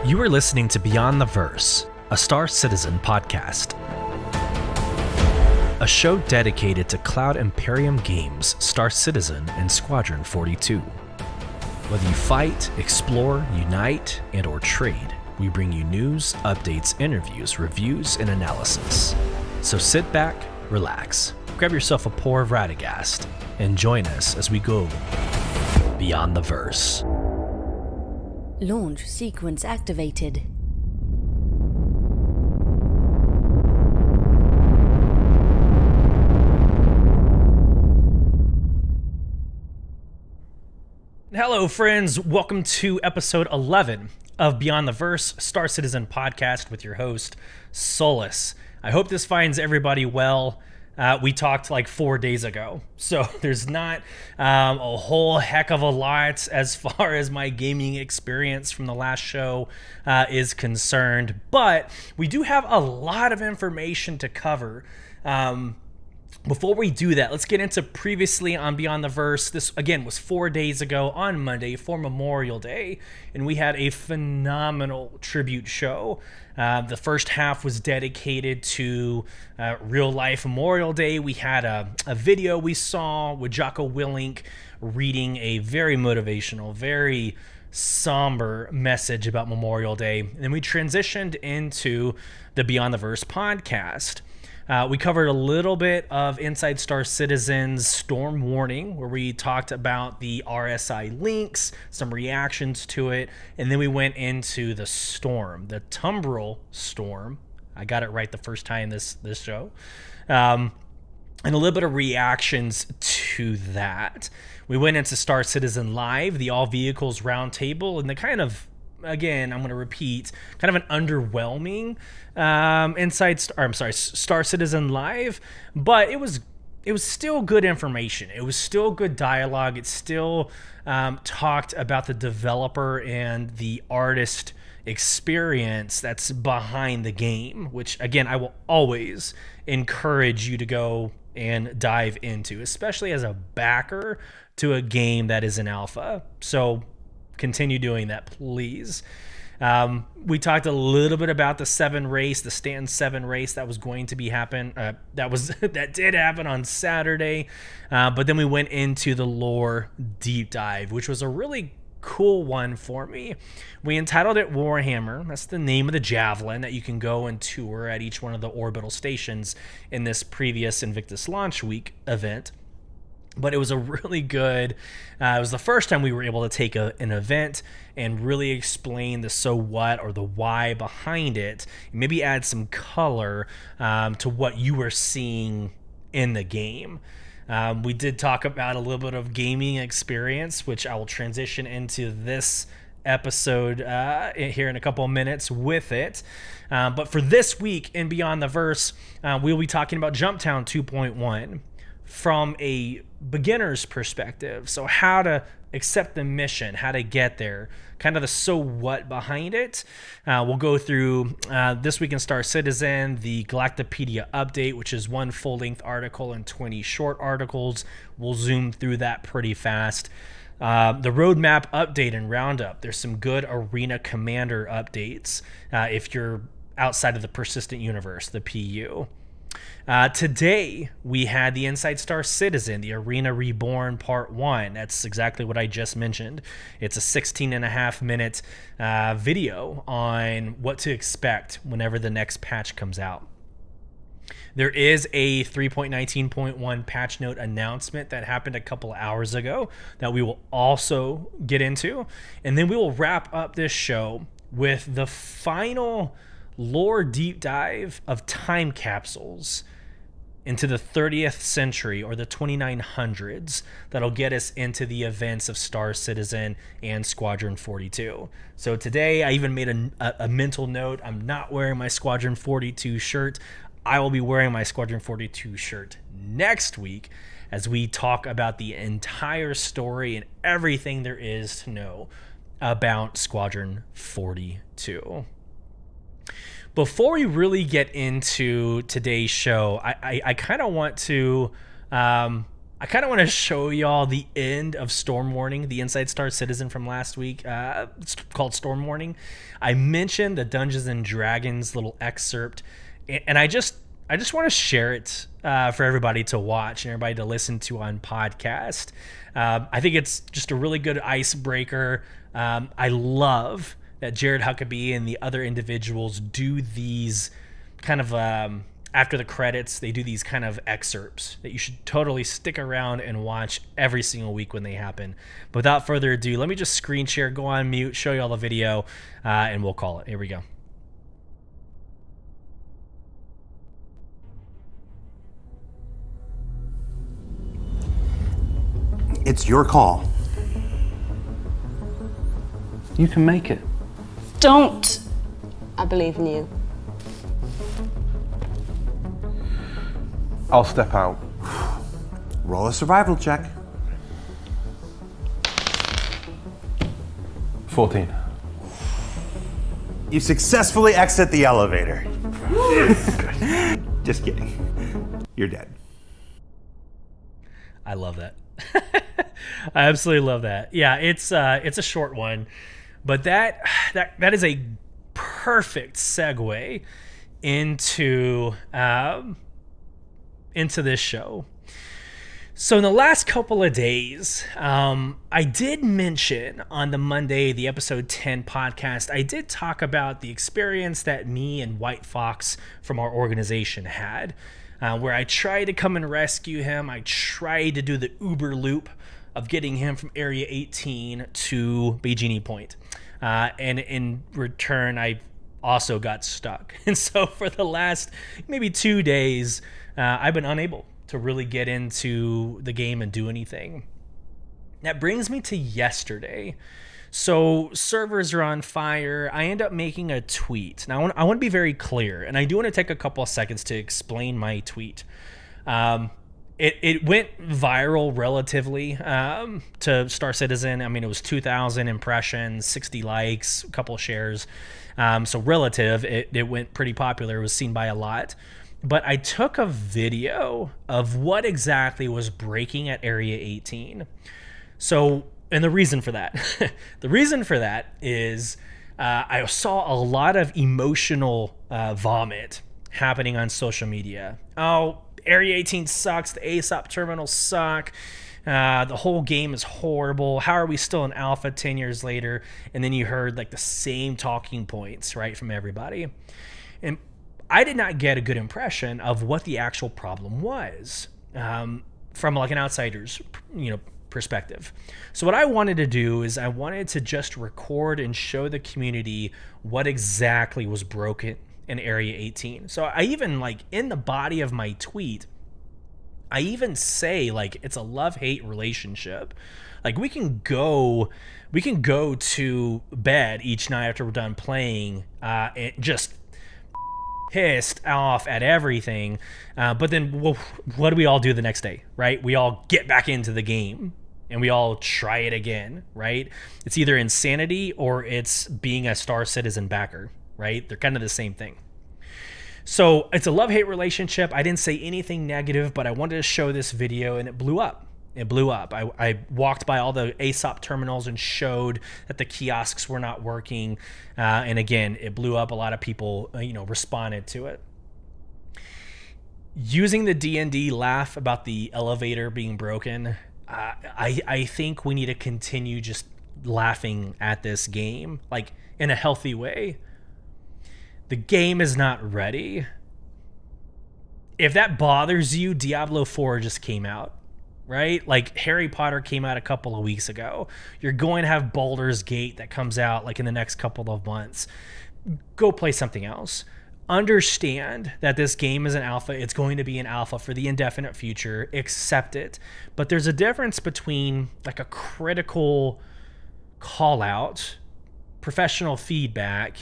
You are listening to Beyond the Verse, a Star Citizen podcast. A show dedicated to Cloud Imperium games, Star Citizen, and Squadron 42. Whether you fight, explore, unite, and/or trade, we bring you news, updates, interviews, reviews, and analysis. So sit back, relax, grab yourself a pour of Radegast, and join us as we go Beyond the Verse. Launch sequence activated. Hello, friends. Welcome to episode 11 of Beyond the Verse, Star Citizen podcast with your host, Sulyce. I hope this finds everybody well. We talked like 4 days ago, so there's not a whole heck of a lot as far as my gaming experience from the last show is concerned, but we do have a lot of information to cover. Before we do that, let's get into previously on Beyond the Verse. This, again, was 4 days ago on Monday for Memorial Day, and we had a phenomenal tribute show. The first half was dedicated to real-life Memorial Day. We had a video we saw with Jocko Willink reading a very motivational, very somber message about Memorial Day. And then we transitioned into the Beyond the Verse podcast. We covered a little bit of Inside Star Citizen's Storm Warning, where we talked about the RSI links, some reactions to it, and then we went into the storm, the Tumbril Storm. I got it right the first time this show. And a little bit of reactions to that. We went into Star Citizen Live, the All Vehicles Roundtable, and the kind of, again, I'm going to repeat, kind of an underwhelming Star Citizen Live, but it was still good information. It was still good dialogue. It still talked about the developer and the artist experience that's behind the game, which, again, I will always encourage you to go and dive into, especially as a backer to a game that is in alpha. So continue doing that, please. We talked a little bit about the Stand 7 race that was going to be happen. That did happen on Saturday, but then we went into the lore deep dive, which was a really cool one for me. We entitled it Warhammer. That's the name of the javelin that you can go and tour at each one of the orbital stations in this previous Invictus Launch Week event. But it was a really good, it was the first time we were able to take an event and really explain the so what or the why behind it, and maybe add some color to what you were seeing in the game. We did talk about a little bit of gaming experience, which I will transition into this episode here in a couple of minutes with it. But for this week in Beyond the Verse, we'll be talking about Jumptown 2.1. from a beginner's perspective. So how to accept the mission, how to get there, kind of the so what behind it. We'll go through this week in Star Citizen, the Galactapedia update, which is one full-length article and 20 short articles. We'll zoom through that pretty fast. The roadmap update in Roundup. There's some good Arena Commander updates if you're outside of the Persistent Universe, the PU. Today, we had the Inside Star Citizen, the Arena Reborn Part 1. That's exactly what I just mentioned. It's a 16.5-minute video on what to expect whenever the next patch comes out. There is a 3.19.1 patch note announcement that happened a couple of hours ago that we will also get into. And then we will wrap up this show with the final lore deep dive of time capsules into the 30th century or the 2900s that'll get us into the events of Star Citizen and Squadron 42. So today I even made a mental note. I'm not wearing my Squadron 42 shirt. I will be wearing my Squadron 42 shirt next week as we talk about the entire story and everything there is to know about Squadron 42. Before we really get into today's show, I kind of want to I kind of want to show y'all the end of Storm Warning, the Inside Star Citizen from last week. It's called Storm Warning. I mentioned the Dungeons and Dragons little excerpt, and I just want to share it for everybody to watch and everybody to listen to on podcast. I think it's just a really good icebreaker. I love that Jared Huckabee and the other individuals do these kind of after the credits, they do these kind of excerpts that you should totally stick around and watch every single week when they happen. But without further ado, let me just screen share, go on mute, show you all the video, and we'll call it. Here we go. It's your call. You can make it. Don't! I believe in you. I'll step out. Roll a survival check. 14. You successfully exit the elevator. Just kidding. You're dead. I love that. I absolutely love that. Yeah, it's a short one, but that is a perfect segue into this show. So in the last couple of days, I did mention on the Monday, the episode 10 podcast, I did talk about the experience that me and White Fox from our organization had, where I tried to come and rescue him. I tried to do the Uber loop of getting him from Area 18 to Beijini Point. And in return, I also got stuck. And so for the last maybe 2 days, I've been unable to really get into the game and do anything. That brings me to yesterday. So servers are on fire. I end up making a tweet. Now I want to be very clear, and I do want to take a couple of seconds to explain my tweet. It went viral relatively to Star Citizen. I mean, it was 2,000 impressions, 60 likes, a couple of shares. So relative, it went pretty popular. It was seen by a lot. But I took a video of what exactly was breaking at Area 18. So, and the reason for that, is I saw a lot of emotional vomit happening on social media. Oh, Area 18 sucks. The ASOP terminals suck. The whole game is horrible. How are we still in alpha 10 years later? And then you heard like the same talking points, right, from everybody. And I did not get a good impression of what the actual problem was from like an outsider's, perspective. So what I wanted to do is I wanted to just record and show the community what exactly was broken in Area 18. So I even like in the body of my tweet, I even say like it's a love-hate relationship. Like we can go to bed each night after we're done playing and just pissed off at everything, but then what do we all do the next day, right? We all get back into the game and we all try it again, right? It's either insanity or it's being a Star Citizen backer, right? They're kind of the same thing. So it's a love-hate relationship. I didn't say anything negative, but I wanted to show this video and it blew up. I walked by all the ASOP terminals and showed that the kiosks were not working. And again, it blew up. A lot of people, responded to it. Using the D&D laugh about the elevator being broken, I think we need to continue just laughing at this game, like in a healthy way. The game is not ready. If that bothers you, Diablo 4 just came out. Right? Like Harry Potter came out a couple of weeks ago. You're going to have Baldur's Gate that comes out like in the next couple of months. Go play something else. Understand that this game is an alpha. It's going to be an alpha for the indefinite future. Accept it. But there's a difference between like a critical call out, professional feedback,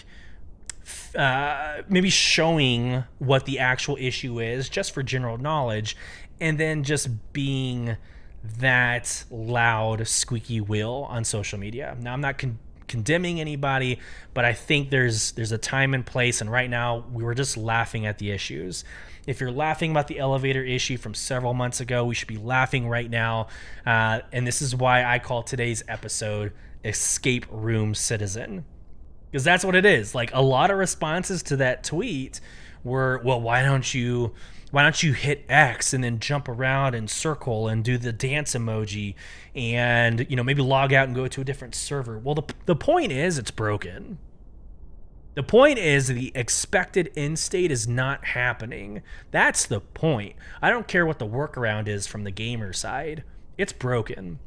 maybe showing what the actual issue is just for general knowledge, and then just being that loud squeaky wheel on social media. Now, I'm not condemning anybody, but I think there's a time and place, and right now we were just laughing at the issues. If you're laughing about the elevator issue from several months ago, we should be laughing right now. And this is why I call today's episode Escape Room Citizen. Because that's what it is. Like, a lot of responses to that tweet were, well, why don't you hit X and then jump around and circle and do the dance emoji and, maybe log out and go to a different server? Well, the point is it's broken. The point is the expected end state is not happening. That's the point. I don't care what the workaround is from the gamer side. It's broken.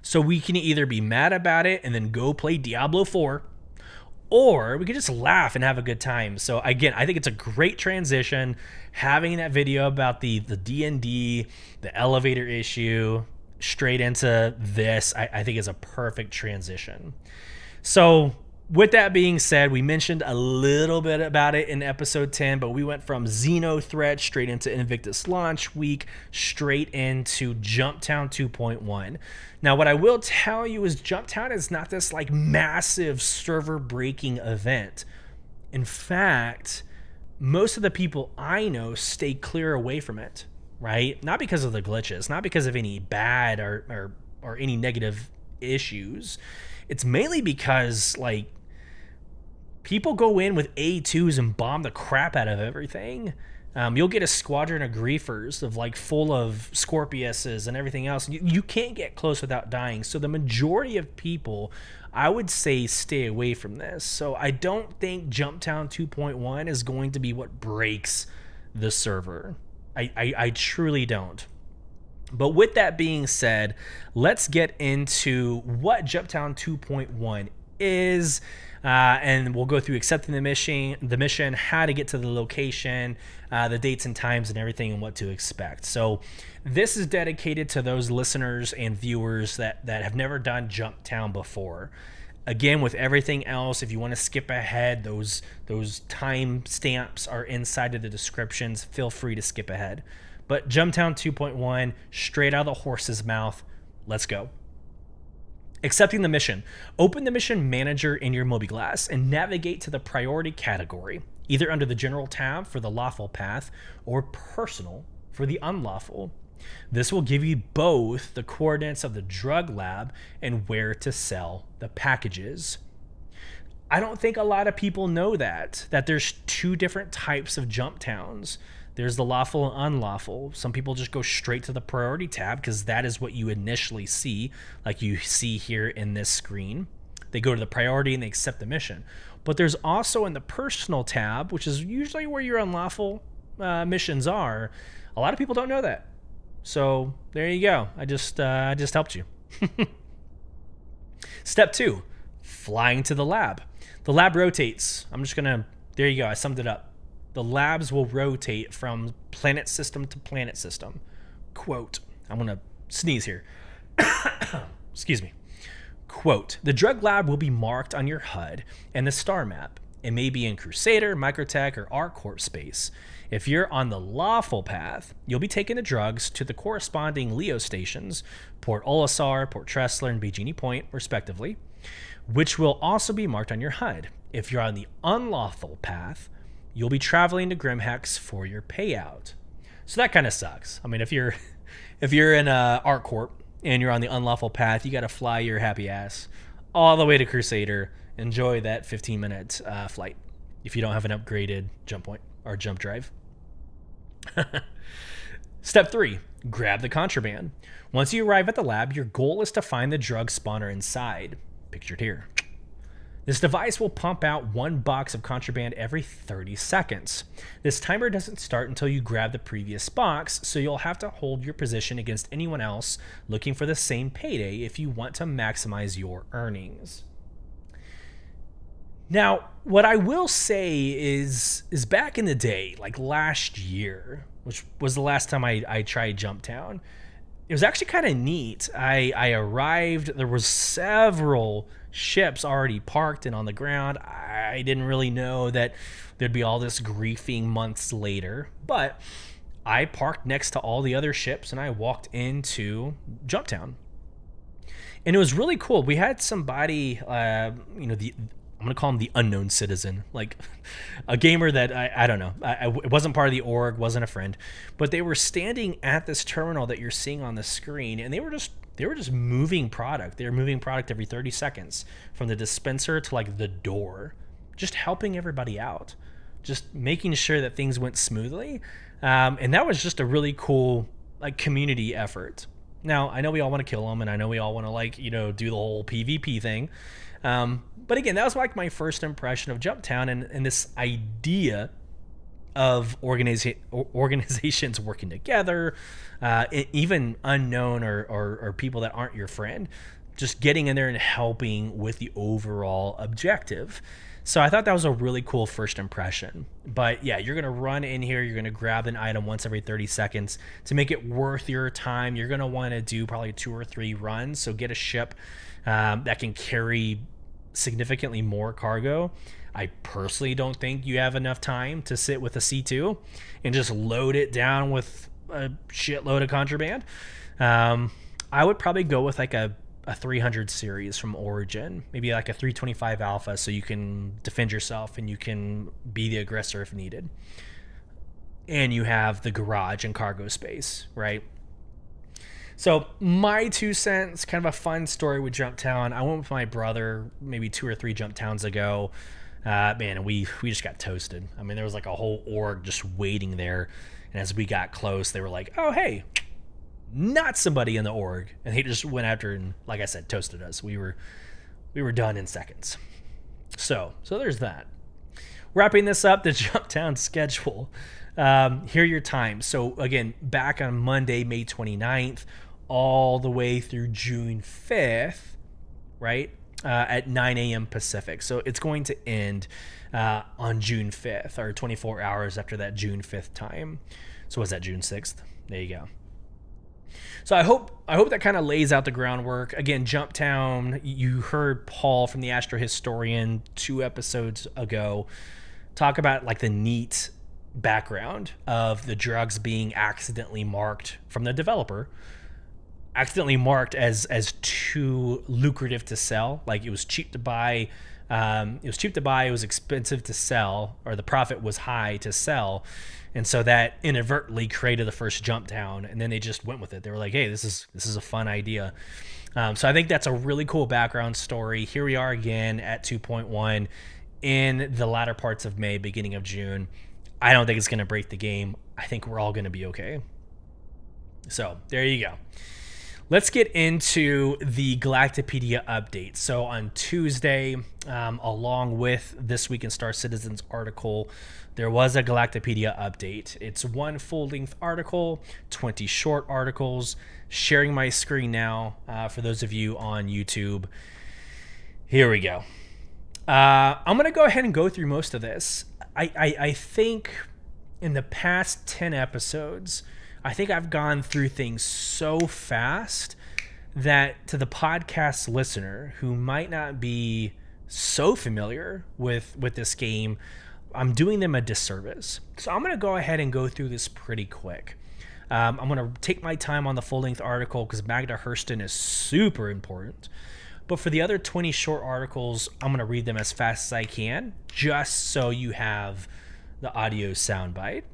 So we can either be mad about it and then go play Diablo 4, or we can just laugh and have a good time. So again, I think it's a great transition. Having that video about the D&D, the elevator issue, straight into this, I think is a perfect transition. So with that being said, we mentioned a little bit about it in episode 10, but we went from Xeno threat straight into Invictus launch week, straight into Jumptown 2.1. Now, what I will tell you is Jumptown is not this like massive server breaking event. In fact, most of the people I know stay clear away from it, right? Not because of the glitches, not because of any bad or any negative issues. It's mainly because like people go in with A2s and bomb the crap out of everything. You'll get a squadron of griefers of like full of Scorpiuses and everything else. You can't get close without dying. So the majority of people, I would say, stay away from this. So I don't think Jumptown 2.1 is going to be what breaks the server. I truly don't. But with that being said, let's get into what Jumptown 2.1 is. And we'll go through accepting the mission, how to get to the location, the dates and times and everything, and what to expect. So this is dedicated to those listeners and viewers that have never done Jumptown before. Again, with everything else, if you want to skip ahead, those time stamps are inside of the descriptions. Feel free to skip ahead. But Jumptown 2.1, straight out of the horse's mouth. Let's go. Accepting the mission. Open the mission manager in your mobiGlas and navigate to the priority category, either under the general tab for the lawful path or personal for the unlawful. This will give you both the coordinates of the drug lab and where to sell the packages. I don't think a lot of people know that there's two different types of Jumptowns. There's the lawful and unlawful. Some people just go straight to the priority tab because that is what you initially see, like you see here in this screen. They go to the priority and they accept the mission. But there's also in the personal tab, which is usually where your unlawful missions are. A lot of people don't know that. So there you go. I just helped you. Step 2, flying to the lab. The lab rotates. There you go. I summed it up. The labs will rotate from planet system to planet system. Quote, I'm going to sneeze here. Excuse me. Quote, the drug lab will be marked on your HUD and the star map. It may be in Crusader, Microtech, or ArcCorp space. If you're on the lawful path, you'll be taking the drugs to the corresponding Leo stations, Port Olisar, Port Tressler, and Bikini Point, respectively, which will also be marked on your HUD. If you're on the unlawful path, you'll be traveling to Grimhex for your payout. So that kind of sucks. I mean, if you're in ArcCorp and you're on the unlawful path, you got to fly your happy ass all the way to Crusader. Enjoy that 15-minute flight if you don't have an upgraded jump point or jump drive. Step 3, grab the contraband. Once you arrive at the lab, your goal is to find the drug spawner inside, pictured here. This device will pump out 1 box of contraband every 30 seconds. This timer doesn't start until you grab the previous box, so you'll have to hold your position against anyone else looking for the same payday if you want to maximize your earnings. Now, what I will say is back in the day, like last year, which was the last time I tried Jumptown, it was actually kind of neat. I arrived, there was several ships already parked and on the ground. I didn't really know that there'd be all this griefing months later, but I parked next to all the other ships and I walked into Jumptown. And it was really cool. We had somebody, I'm going to call him the unknown citizen, like a gamer that I don't know. It wasn't part of the org, wasn't a friend, but they were standing at this terminal that you're seeing on the screen, and they were just moving product. They were moving product every 30 seconds from the dispenser to like the door, just helping everybody out, just making sure that things went smoothly. And that was just a really cool like community effort. Now, I know we all want to kill them, and I know we all want to do the whole PvP thing. But again, that was like my first impression of Jumptown and this idea of organizations working together, even unknown or people that aren't your friend, just getting in there and helping with the overall objective. So I thought that was a really cool first impression. But yeah, you're going to run in here. You're going to grab an item once every 30 seconds to make it worth your time. You're going to want to do probably 2 or 3 runs. So get a ship that can carry significantly more cargo. I personally don't think you have enough time to sit with a C2 and just load it down with a shitload of contraband. I would probably go with like a 300 series from Origin, maybe like a 325 alpha, so you can defend yourself and you can be the aggressor if needed. And you have the garage and cargo space, right? So my 2 cents, kind of a fun story with Jumptown. I went with my brother maybe 2 or 3 Jumptowns ago. Man, and we just got toasted. I mean, there was like a whole org just waiting there. And as we got close, they were like, oh, hey, not somebody in the org. And they just went after and, like I said, toasted us. We were done in seconds. So there's that. Wrapping this up, the Jumptown schedule. Here are your times. So again, back on Monday, May 29th, all the way through June 5th, right? At 9 a.m. Pacific. So it's going to end on June 5th, or 24 hours after that June 5th time. So was that June 6th? There you go. So I hope that kind of lays out the groundwork. Again, Jumptown, you heard Paul from the Astro Historian 2 episodes ago talk about like the neat background of the drugs being accidentally marked from the developer, accidentally marked as too lucrative to sell. Like it was cheap to buy. It was expensive to sell, or the profit was high to sell. And so that inadvertently created the first Jumptown, and then they just went with it. They were like, hey, this is a fun idea. So I think that's a really cool background story. Here we are again at 2.1 in the latter parts of May, beginning of June. I don't think it's going to break the game. I think we're all going to be okay. So there you go. Let's get into the Galactapedia update. So on Tuesday, along with This Week in Star Citizen's article, there was a Galactapedia update. It's 1 full-length article, 20 short articles. Sharing my screen now for those of you on YouTube. Here we go. I'm going to go ahead and go through most of this. I think in the past 10 episodes, I think I've gone through things so fast that to the podcast listener who might not be so familiar with this game, I'm doing them a disservice. So I'm going to go ahead and go through this pretty quick. I'm going to take my time on the full-length article because Magda Hurston is super important. But for the other 20 short articles, I'm going to read them as fast as I can, just so you have the audio soundbite.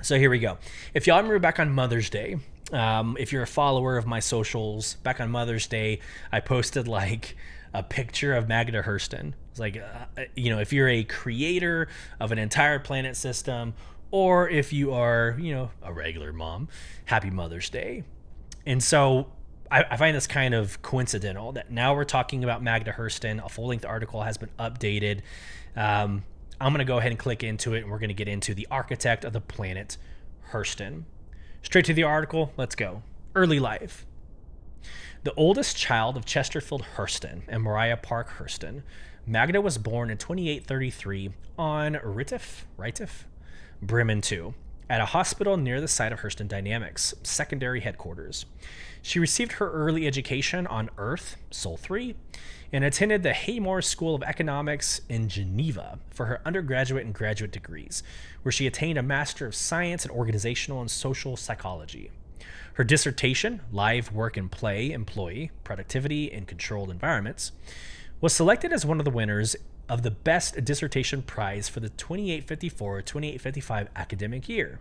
So here we go. If y'all remember back on Mother's Day, if you're a follower of my socials, back on Mother's Day, I posted like a picture of Magda Hurston. It's like, if you're a creator of an entire planet system, or if you are, a regular mom, happy Mother's Day. And so I find this kind of coincidental that now we're talking about Magda Hurston. A full-length article has been updated. I'm going to go ahead and click into it, and we're going to get into the architect of the planet, Hurston. Straight to the article. Let's go. Early life. The oldest child of Chesterfield Hurston and Mariah Park Hurston, Magda was born in 2833 on Ritiff, Bremen 2, at a hospital near the site of Hurston Dynamics, secondary headquarters. She received her early education on Earth, Sol 3, and attended the Haymore School of Economics in Geneva for her undergraduate and graduate degrees, where she attained a Master of Science in Organizational and Social Psychology. Her dissertation, Live, Work, and Play Employee Productivity in Controlled Environments, was selected as one of the winners of the Best Dissertation Prize for the 2854-2855 academic year.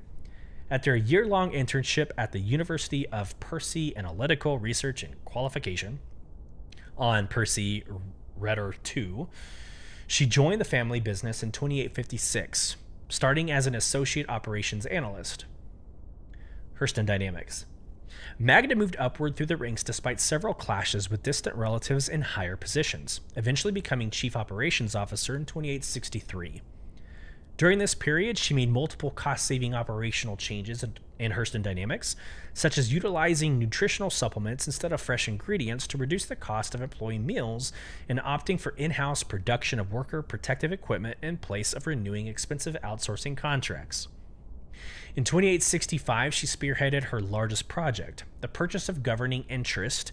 After a year-long internship at the University of Percy Analytical Research and Qualification on Percy Redder II, she joined the family business in 2856, starting as an associate operations analyst. Hurston Dynamics. Magda moved upward through the ranks despite several clashes with distant relatives in higher positions, eventually becoming chief operations officer in 2863. During this period, she made multiple cost-saving operational changes in Hurston Dynamics, such as utilizing nutritional supplements instead of fresh ingredients to reduce the cost of employee meals and opting for in-house production of worker protective equipment in place of renewing expensive outsourcing contracts. In 2865, she spearheaded her largest project, the purchase of governing interest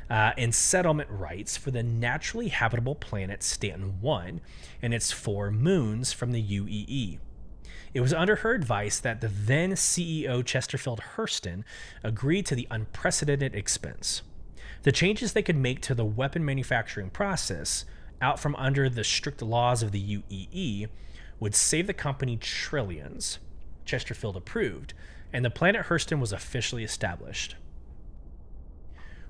and settlement rights for the naturally habitable planet Stanton 1 and its 4 moons from the UEE. It was under her advice that the then CEO Chesterfield Hurston agreed to the unprecedented expense. The changes they could make to the weapon manufacturing process, out from under the strict laws of the UEE, would save the company trillions. Chesterfield approved, and the Planet Hurston was officially established.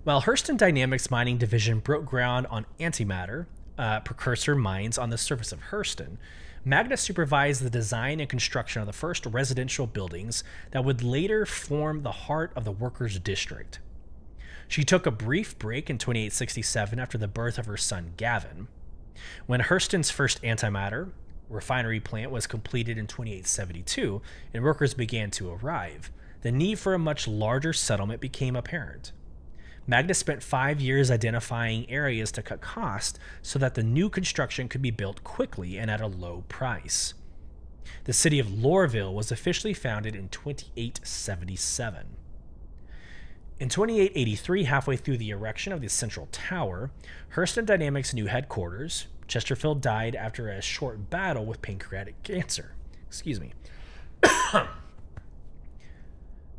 While Hurston Dynamics Mining Division broke ground on antimatter, precursor mines on the surface of Hurston, Magda supervised the design and construction of the first residential buildings that would later form the heart of the workers' district. She took a brief break in 2867 after the birth of her son Gavin. When Hurston's first antimatter refinery plant was completed in 2872 and workers began to arrive, the need for a much larger settlement became apparent. Magda spent 5 years identifying areas to cut costs so that the new construction could be built quickly and at a low price. The city of Lorville was officially founded in 2877. In 2883, halfway through the erection of the Central Tower, Hurston Dynamics' new headquarters, Chesterfield died after a short battle with pancreatic cancer.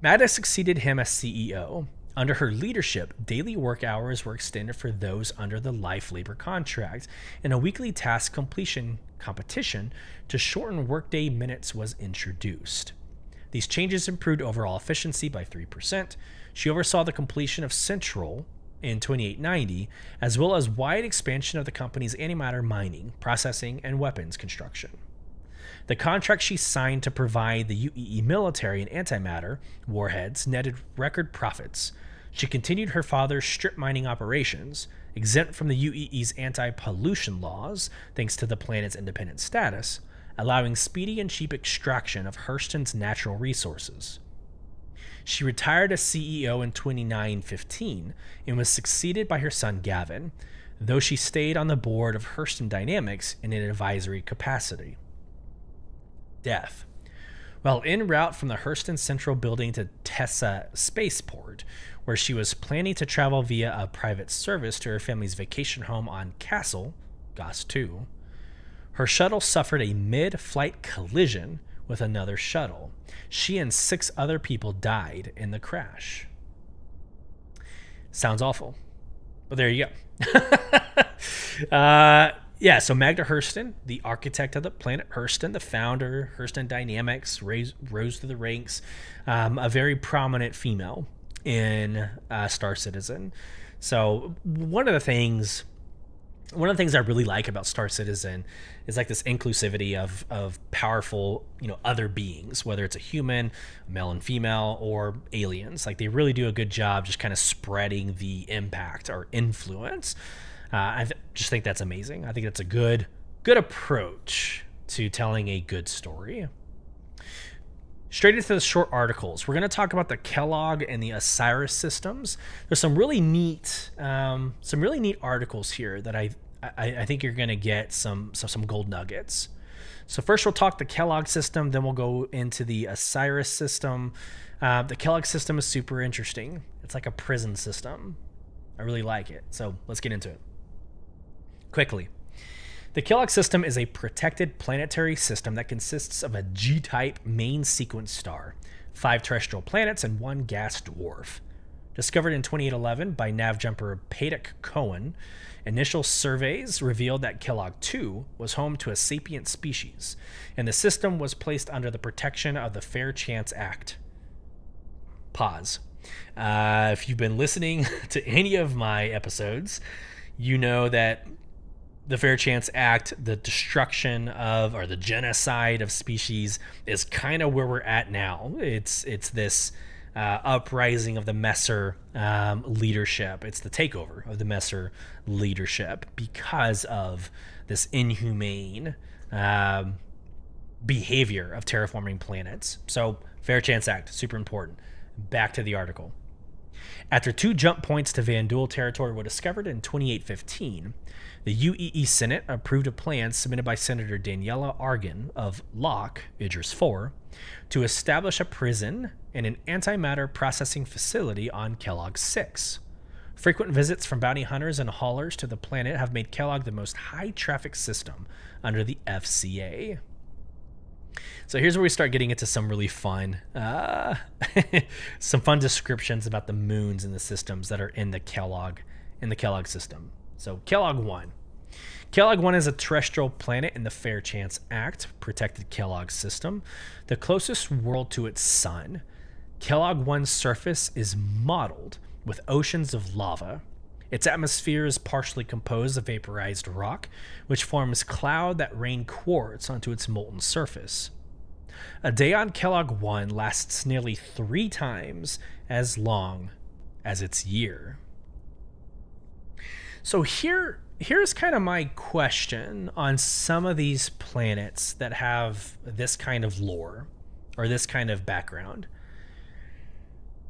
Magda succeeded him as CEO. Under her leadership, daily work hours were extended for those under the life labor contract, and a weekly task completion competition to shorten workday minutes was introduced. These changes improved overall efficiency by 3%. She oversaw the completion of Central in 2890, as well as wide expansion of the company's antimatter mining, processing, and weapons construction. The contract she signed to provide the UEE military and antimatter warheads netted record profits. She continued her father's strip mining operations, exempt from the UEE's anti-pollution laws thanks to the planet's independent status, allowing speedy and cheap extraction of Hurston's natural resources. She retired as CEO in 2915 and was succeeded by her son Gavin, though she stayed on the board of Hurston Dynamics in an advisory capacity. Death. While en route from the Hurston Central Building to Tessa Spaceport, where she was planning to travel via a private service to her family's vacation home on Castle, Goss 2, her shuttle suffered a mid-flight collision with another shuttle. She and 6 other people died in the crash. Sounds awful, but there you go. So Magda Hurston, the architect of the Planet Hurston, the founder, Hurston Dynamics, rose through the ranks, a very prominent female in Star Citizen. So one of the things I really like about Star Citizen is like this inclusivity of powerful, other beings, whether it's a human, male and female, or aliens. Like they really do a good job just kind of spreading the impact or influence. I just think that's amazing. I think that's a good approach to telling a good story. Straight into the short articles, we're going to talk about the Kellogg and the Osiris systems. There's some really neat articles here that I think you're going to get some gold nuggets. So first we'll talk the Kellogg system, then we'll go into the Osiris system. The Kellogg system is super interesting. It's like a prison system. I really like it. So let's get into it. Quickly. The Kellogg system is a protected planetary system that consists of a G-type main sequence star, 5 terrestrial planets, and 1 gas dwarf. Discovered in 2811 by nav jumper Paddock Cohen, initial surveys revealed that Kellogg 2 was home to a sapient species, and the system was placed under the protection of the Fair Chance Act. Pause. If you've been listening to any of my episodes, you know that the Fair Chance Act, the destruction of, or the genocide of species, is kind of where we're at now. It's this uprising of the Messer leadership. It's the takeover of the Messer leadership because of this inhumane behavior of terraforming planets. So, Fair Chance Act, super important. Back to the article. After 2 jump points to Vandul territory were discovered in 2815, the UEE Senate approved a plan submitted by Senator Daniela Argan of Locke, Idris 4, to establish a prison and an antimatter processing facility on Kellogg 6. Frequent visits from bounty hunters and haulers to the planet have made Kellogg the most high-traffic system under the FCA. So here's where we start getting into some really fun, some fun descriptions about the moons and the systems that are in the Kellogg system. So Kellogg 1. Kellogg 1 is a terrestrial planet in the Fair Chance Act protected Kellogg system, the closest world to its sun. Kellogg 1's surface is mottled with oceans of lava. Its atmosphere is partially composed of vaporized rock, which forms cloud that rain quartz onto its molten surface. A day on Kellogg 1 lasts nearly 3 times as long as its year. So here's kind of my question on some of these planets that have this kind of lore or this kind of background.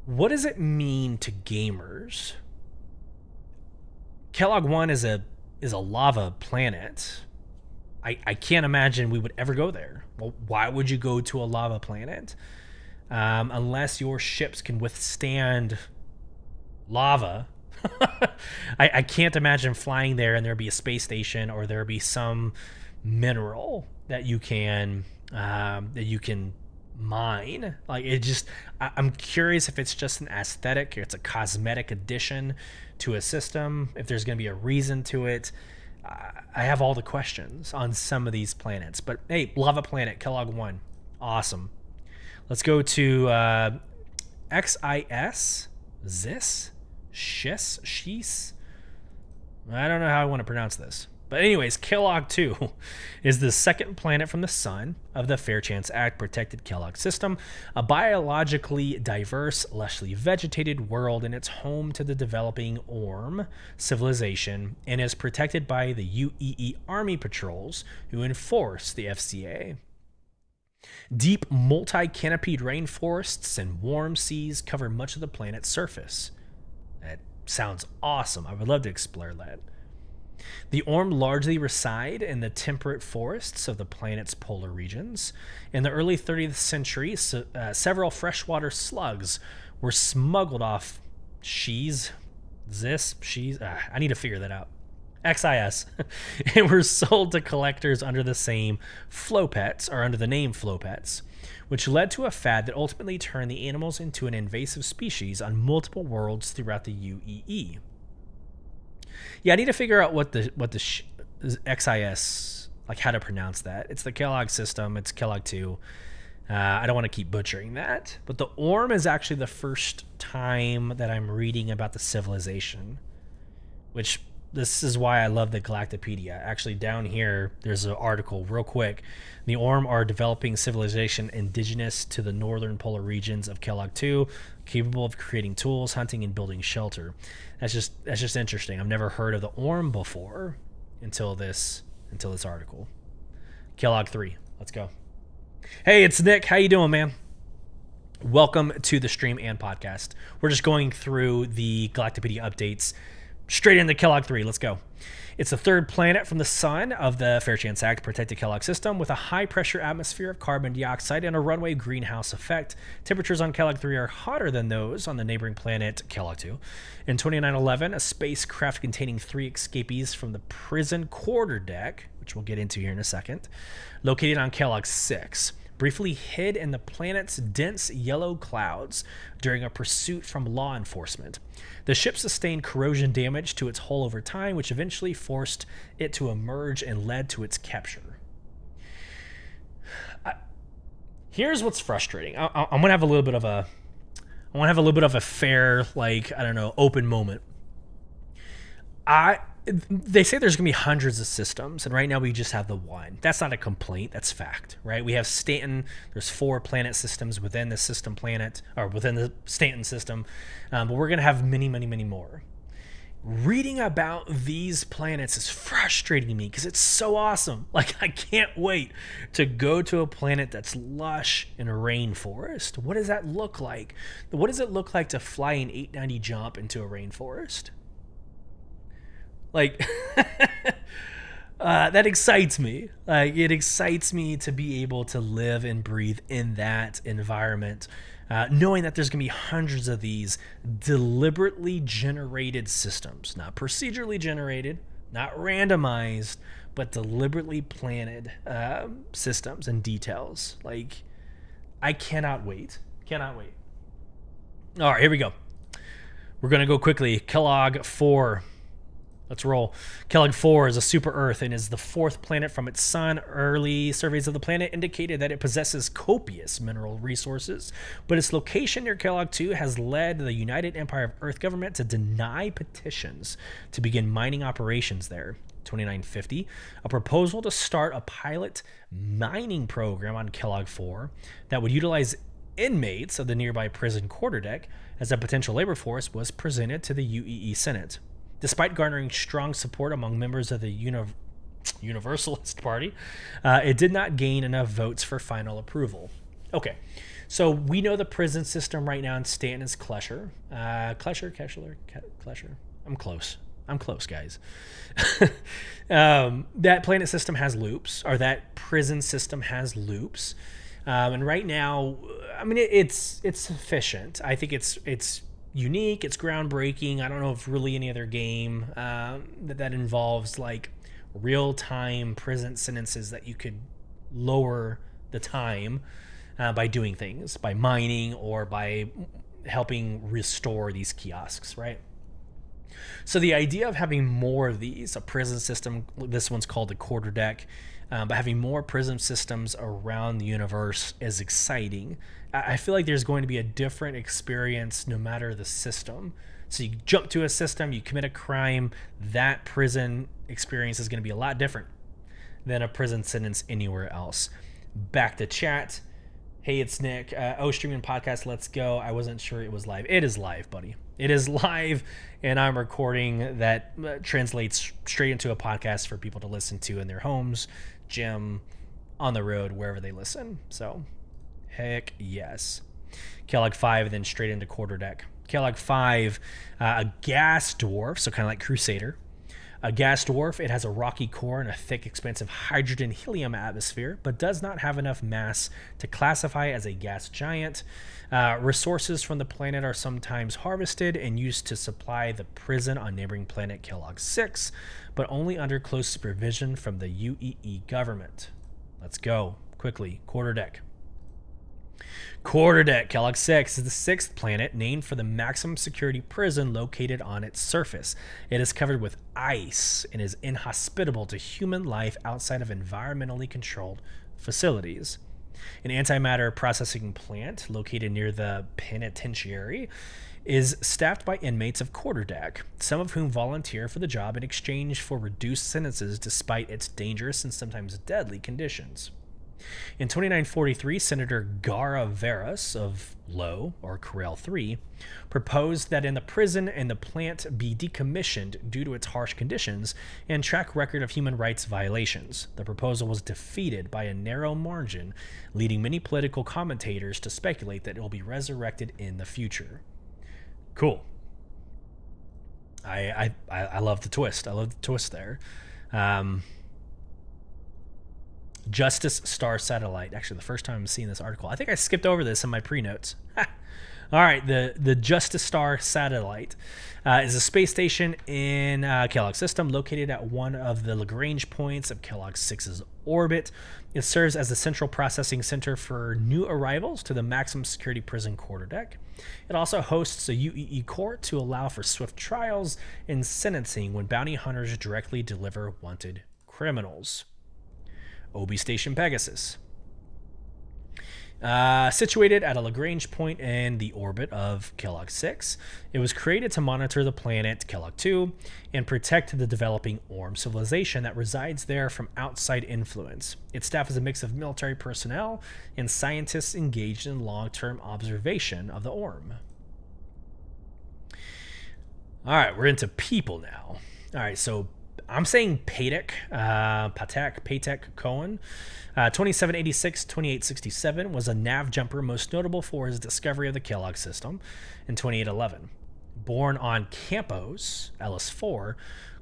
What does it mean to gamers? Kellogg 1 is a lava planet. I can't imagine we would ever go there. Well, why would you go to a lava planet? Unless your ships can withstand lava. I can't imagine flying there and there be a space station or there be some mineral that you can mine. Like, it just, I'm curious if it's just an aesthetic, or it's a cosmetic addition to a system, if there's going to be a reason to it. I have all the questions on some of these planets, but hey, lava planet, Kellogg 1, awesome. Let's go to XIS, Shis. I don't know how I want to pronounce this. But anyways, Kellogg 2 is the second planet from the sun of the Fair Chance Act protected Kellogg system, a biologically diverse, lushly vegetated world, and it's home to the developing Orm civilization and is protected by the UEE Army patrols who enforce the FCA. Deep, multi-canopied rainforests and warm seas cover much of the planet's surface. That sounds awesome. I would love to explore that. The Orm largely reside in the temperate forests of the planet's polar regions. In the early 30th century, several freshwater slugs were smuggled off I need to figure that out. XIS, and were sold to collectors under the name Flopets, which led to a fad that ultimately turned the animals into an invasive species on multiple worlds throughout the UEE. Yeah, I need to figure out what the XIS, like how to pronounce that. It's the Kellogg system. It's Kellogg 2. I don't want to keep butchering that. But the Orm is actually the first time that I'm reading about the civilization, which this is why I love the Galactapedia. Actually, down here, there's an article real quick. The Orm are developing civilization indigenous to the northern polar regions of Kellogg 2, capable of creating tools, hunting, and building shelter. That's just interesting. I've never heard of the Orm before until this article. Kellogg 3. Let's go. Hey, it's Nick. How you doing, man? Welcome to the stream and podcast. We're just going through the Galactapedia updates. Straight into Kellogg 3. Let's go. It's the third planet from the sun of the Fair Chance Act protected Kellogg system with a high-pressure atmosphere of carbon dioxide and a runaway greenhouse effect. Temperatures on Kellogg 3 are hotter than those on the neighboring planet Kellogg 2. In 2911, a spacecraft containing 3 escapees from the prison quarterdeck, which we'll get into here in a second, located on Kellogg 6, briefly hid in the planet's dense yellow clouds during a pursuit from law enforcement. The ship sustained corrosion damage to its hull over time, which eventually forced it to emerge and led to its capture. Here's what's frustrating. I'm gonna have a little bit of a fair, open moment. They say there's going to be hundreds of systems, and right now we just have the one. That's not a complaint. That's fact, right? We have Stanton. There's 4 planet systems within the system planet, or within the Stanton system, but we're going to have many, many, many more. Reading about these planets is frustrating me because it's so awesome. Like, I can't wait to go to a planet that's lush in rainforest. What does that look like? What does it look like to fly an 890 jump into a rainforest? Like, that excites me. Like, it excites me to be able to live and breathe in that environment, knowing that there's going to be hundreds of these deliberately generated systems, not procedurally generated, not randomized, but deliberately planted systems and details. Like, I cannot wait. Cannot wait. All right, here we go. We're going to go quickly. Kellogg 4. Let's roll. Kellogg 4 is a super Earth and is the 4th planet from its sun. Early surveys of the planet indicated that it possesses copious mineral resources, but its location near Kellogg 2 has led the United Empire of Earth government to deny petitions to begin mining operations there. 2950, a proposal to start a pilot mining program on Kellogg 4 that would utilize inmates of the nearby prison quarterdeck as a potential labor force was presented to the UEE Senate. Despite garnering strong support among members of the Universalist Party, it did not gain enough votes for final approval. Okay, so we know the prison system right now in Stanton is Klesher. Klesher. I'm close, guys. That planet system has loops, or that prison system has loops. And right now, I mean, it's sufficient. I think it's unique, it's groundbreaking. I don't know if really any other game that involves like real-time prison sentences that you could lower the time by doing things, by mining or by helping restore these kiosks, right? So the idea of having more of these, a prison system, this one's called the quarterdeck, but having more prison systems around the universe is exciting. I feel like there's going to be a different experience no matter the system. So you jump to a system, you commit a crime, that prison experience is going to be a lot different than a prison sentence anywhere else. Back to chat. Hey, it's Nick. Streaming podcast, let's go. I wasn't sure it was live. It is live, buddy. It is live, and I'm recording that translates straight into a podcast for people to listen to in their homes, gym, on the road, wherever they listen. So, heck yes. Kellogg 5, then straight into quarterdeck. Kellogg 5, a gas dwarf, so kind of like Crusader. A gas dwarf, it has a rocky core and a thick, expansive hydrogen-helium atmosphere, but does not have enough mass to classify as a gas giant. Resources from the planet are sometimes harvested and used to supply the prison on neighboring planet Kellogg 6, but only under close supervision from the UEE government. Let's go. Quickly. Quarterdeck. Quarterdeck, Kellogg 6, is the 6th planet named for the maximum security prison located on its surface. It is covered with ice and is inhospitable to human life outside of environmentally controlled facilities. An antimatter processing plant located near the penitentiary is staffed by inmates of quarterdeck, some of whom volunteer for the job in exchange for reduced sentences despite its dangerous and sometimes deadly conditions. In 2943, Senator Gara Veras of Low, or Corral 3, proposed that in the prison and the plant be decommissioned due to its harsh conditions and track record of human rights violations. The proposal was defeated by a narrow margin, leading many political commentators to speculate that it will be resurrected in the future. Cool. I love the twist. I love the twist there. Justice Star Satellite. Actually, the first time I'm seeing this article. I think I skipped over this in my pre-notes. All right, the Justice Star satellite is a space station in Kellogg's system located at one of the Lagrange points of Kellogg 6's orbit. It serves as the central processing center for new arrivals to the maximum security prison quarterdeck. It also hosts a UEE court to allow for swift trials and sentencing when bounty hunters directly deliver wanted criminals. OB Station Pegasus. Situated at a Lagrange point in the orbit of Kellogg 6, it was created to monitor the planet Kellogg 2 and protect the developing Orm civilization that resides there from outside influence. Its staff is a mix of military personnel and scientists engaged in long-term observation of the Orm. All right, we're into people now. All right, so I'm saying Patek Cohen, 2786-2867, was a nav jumper most notable for his discovery of the Kellogg system in 2811. Born on Campos, LS4,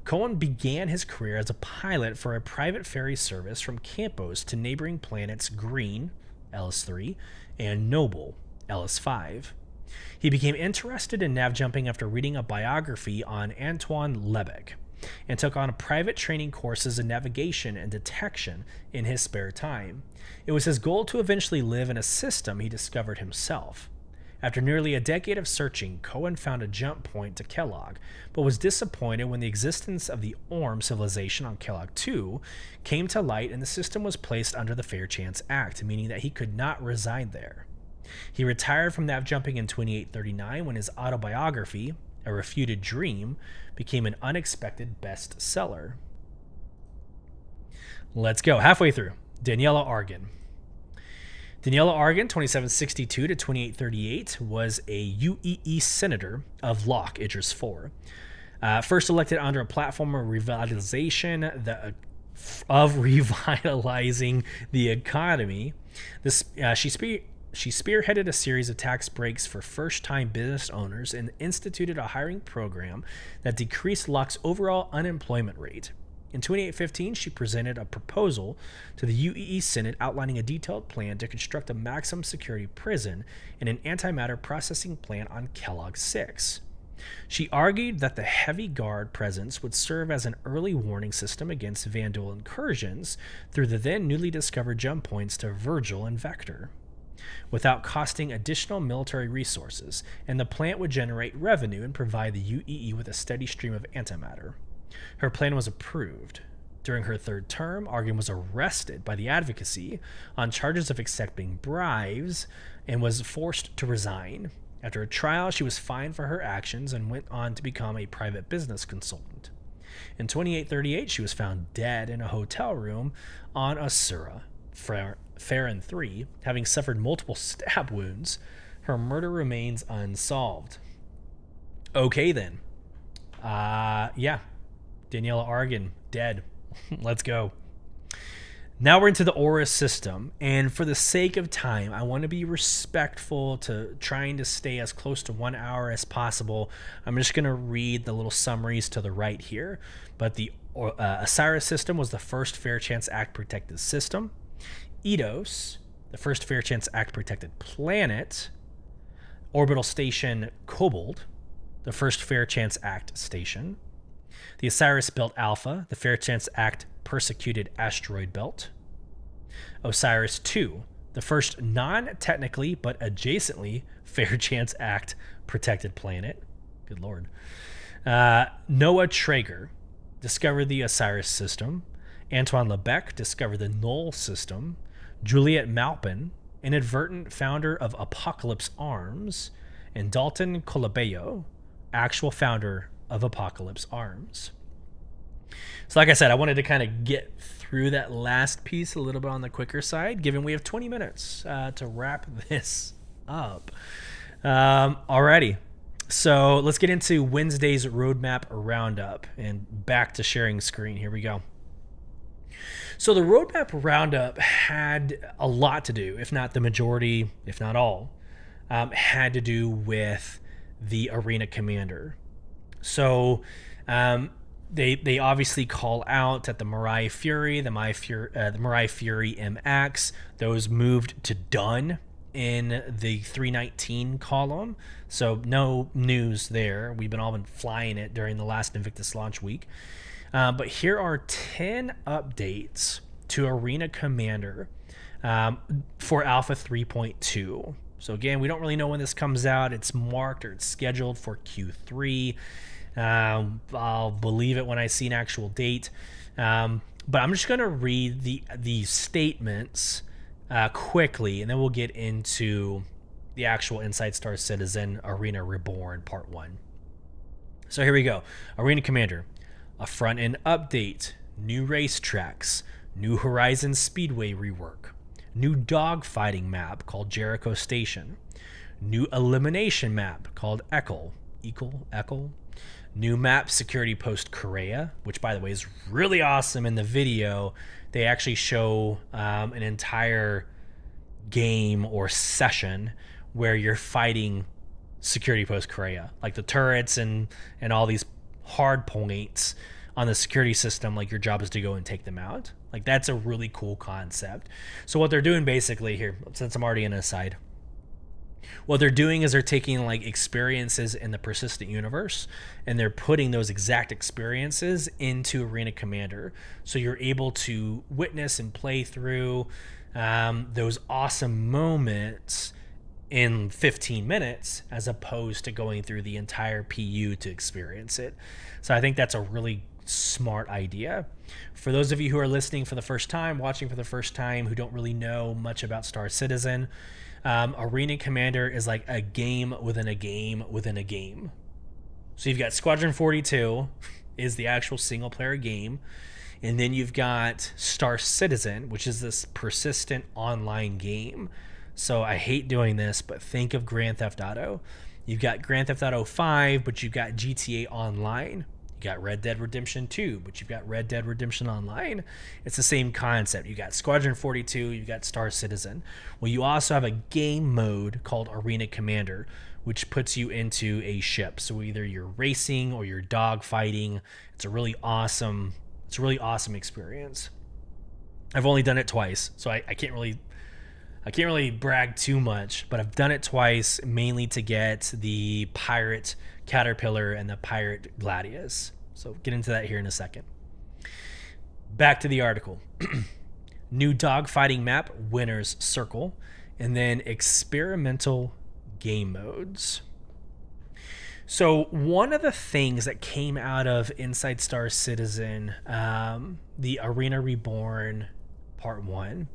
Cohen began his career as a pilot for a private ferry service from Campos to neighboring planets Green, LS3, and Noble, LS5. He became interested in nav jumping after reading a biography on Antoine Lebec, and took on private training courses in navigation and detection in his spare time. It was his goal to eventually live in a system he discovered himself. After nearly a decade of searching, Cohen found a jump point to Kellogg, but was disappointed when the existence of the Orm civilization on Kellogg 2 came to light and the system was placed under the Fair Chance Act, meaning that he could not reside there. He retired from nav jumping in 2839 when his autobiography, A Refuted Dream, became an unexpected bestseller. Let's go. Halfway through. Daniela Argan. Daniela Argan, 2762 to 2838, was a UEE senator of Locke, Idris IV. First elected under a platform of revitalizing the economy. She spearheaded a series of tax breaks for first-time business owners and instituted a hiring program that decreased Locke's overall unemployment rate. In 2815, she presented a proposal to the UEE Senate outlining a detailed plan to construct a maximum security prison and an antimatter processing plant on Kellogg 6. She argued that the heavy guard presence would serve as an early warning system against Vandal incursions through the then newly discovered jump points to Virgil and Vector, without costing additional military resources, and the plant would generate revenue and provide the UEE with a steady stream of antimatter. Her plan was approved. During her third term, Argan was arrested by the advocacy on charges of accepting bribes and was forced to resign. After a trial, she was fined for her actions and went on to become a private business consultant. In 2838, she was found dead in a hotel room on Asura, Farron 3, having suffered multiple stab wounds. Her murder remains unsolved. Okay, then. Daniela Argan, dead. Let's go. Now we're into the Aura system, and for the sake of time, I want to be respectful to trying to stay as close to 1 hour as possible. I'm just going to read the little summaries to the right here, but the Osiris system was the first Fair Chance Act protected system. Eidos, the first Fair Chance Act protected planet. Orbital Station Cobalt, the first Fair Chance Act station. The Osiris Belt Alpha, the Fair Chance Act persecuted asteroid belt. Osiris 2, the first non-technically but adjacently Fair Chance Act protected planet. Good lord. Noah Traeger discovered the Osiris system. Antoine Lebec discovered the Null system. Juliet Maupin, inadvertent founder of Apocalypse Arms. And Dalton Colabello, actual founder of Apocalypse Arms. So like I said, I wanted to kind of get through that last piece a little bit on the quicker side, given we have 20 minutes to wrap this up. Alrighty. So let's get into Wednesday's roadmap roundup and back to sharing screen. Here we go. So the roadmap roundup had a lot to do, if not the majority, if not all, had to do with the arena commander. So they obviously call out that the Mirai Fury, the Mirai Fury MX, those moved to done in the 319 column, so no news there. We've all been flying it during the last Invictus launch week. But here are 10 updates to Arena Commander for Alpha 3.2. So again, we don't really know when this comes out. It's marked or it's scheduled for Q3. I'll believe it when I see an actual date. But I'm just going to read the statements quickly, and then we'll get into the actual Inside Star Citizen Arena Reborn Part 1. So here we go. Arena Commander. A front-end update. New racetracks. New Horizon Speedway rework. New dogfighting map called Jericho Station. New elimination map called Echo. New map Security Post Korea, which by the way is really awesome. In the video, they actually show an entire game or session where you're fighting Security Post Korea, like the turrets and all these hard points on the security system. Like your job is to go and take them out. Like that's a really cool concept. So what they're doing basically here, since I'm already in a side, what they're doing is they're taking like experiences in the persistent universe and they're putting those exact experiences into Arena Commander. So you're able to witness and play through those awesome moments in 15 minutes as opposed to going through the entire PU to experience it. So I think that's a really smart idea. For those of you who are listening for the first time, watching for the first time, who don't really know much about Star Citizen, Arena Commander is like a game within a game within a game. So you've got Squadron 42 is the actual single player game. And then you've got Star Citizen, which is this persistent online game. So I hate doing this, but think of Grand Theft Auto. You've got Grand Theft Auto 5, but you've got GTA Online. You got Red Dead Redemption 2, but you've got Red Dead Redemption Online. It's the same concept. You got Squadron 42, you've got Star Citizen. Well, you also have a game mode called Arena Commander, which puts you into a ship. So either you're racing or you're dog fighting. It's a really awesome experience. I've only done it twice, so I can't really brag too much, but I've done it twice, mainly to get the Pirate Caterpillar and the Pirate Gladius. So get into that here in a second. Back to the article. New dogfighting map, Winner's Circle, and then experimental game modes. So one of the things that came out of Inside Star Citizen, the Arena Reborn Part 1,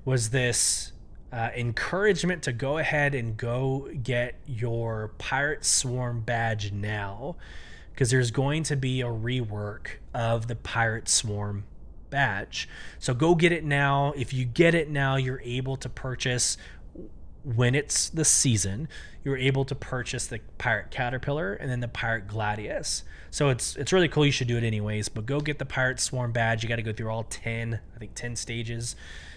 was this encouragement to go ahead and go get your Pirate Swarm badge now, because there's going to be a rework of the Pirate Swarm badge. So go get it now. If you get it now, you're able to purchase, when it's the season, you're able to purchase the Pirate Caterpillar and then the Pirate Gladius. So it's really cool. You should do it anyways, but go get the Pirate Swarm badge. You got to go through all 10 stages.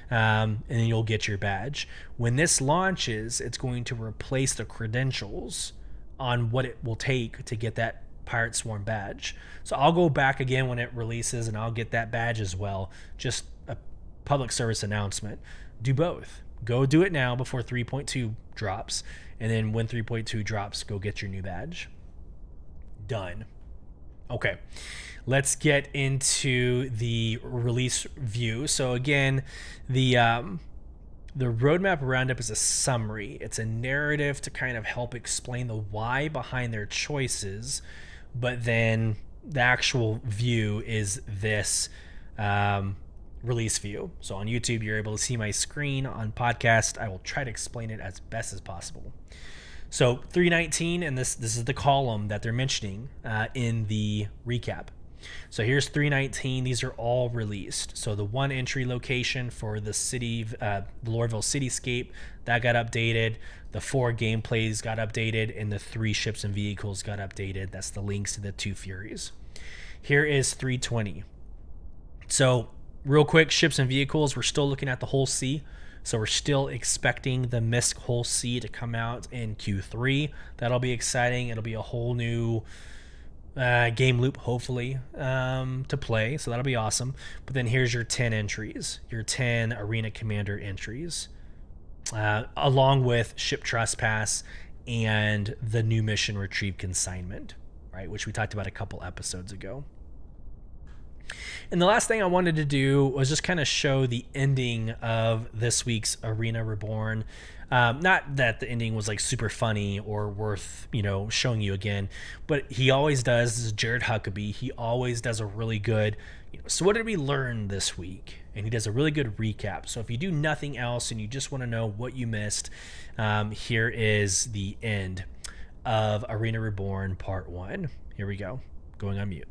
And then you'll get your badge. When this launches, it's going to replace the credentials on what it will take to get that Pirate Swarm badge. So I'll go back again when it releases and I'll get that badge as well. Just a public service announcement. Do both. Go do it now before 3.2 drops. And then when 3.2 drops, go get your new badge. Done. Okay. Let's get into the release view. So again, the roadmap roundup is a summary. It's a narrative to kind of help explain the why behind their choices, but then the actual view is this release view. So on YouTube, you're able to see my screen. On podcast, I will try to explain it as best as possible. So 319, and this is the column that they're mentioning in the recap. So here's 319. These are all released. So the one entry location for the city, the Lorville cityscape, that got updated. The 4 gameplays got updated, and the 3 ships and vehicles got updated. That's the links to the 2 Furies. Here is 320. So real quick, ships and vehicles, we're still looking at the Hull C. So we're still expecting the MISC Hull C to come out in Q3. That'll be exciting. It'll be a whole new game loop, hopefully, to play. So that'll be awesome. But then here's your 10 entries, your 10 Arena Commander entries. along with Ship Trespass and the new mission Retrieve Consignment, right, which we talked about a couple episodes ago. And the last thing I wanted to do was just kind of show the ending of this week's Arena Reborn. Not that the ending was like super funny or worth, showing you again, but he always does. This is Jared Huckabee. He always does a really good, so what did we learn this week? And he does a really good recap. So if you do nothing else and you just want to know what you missed, here is the end of Arena Reborn Part 1. Here we go. Going on mute.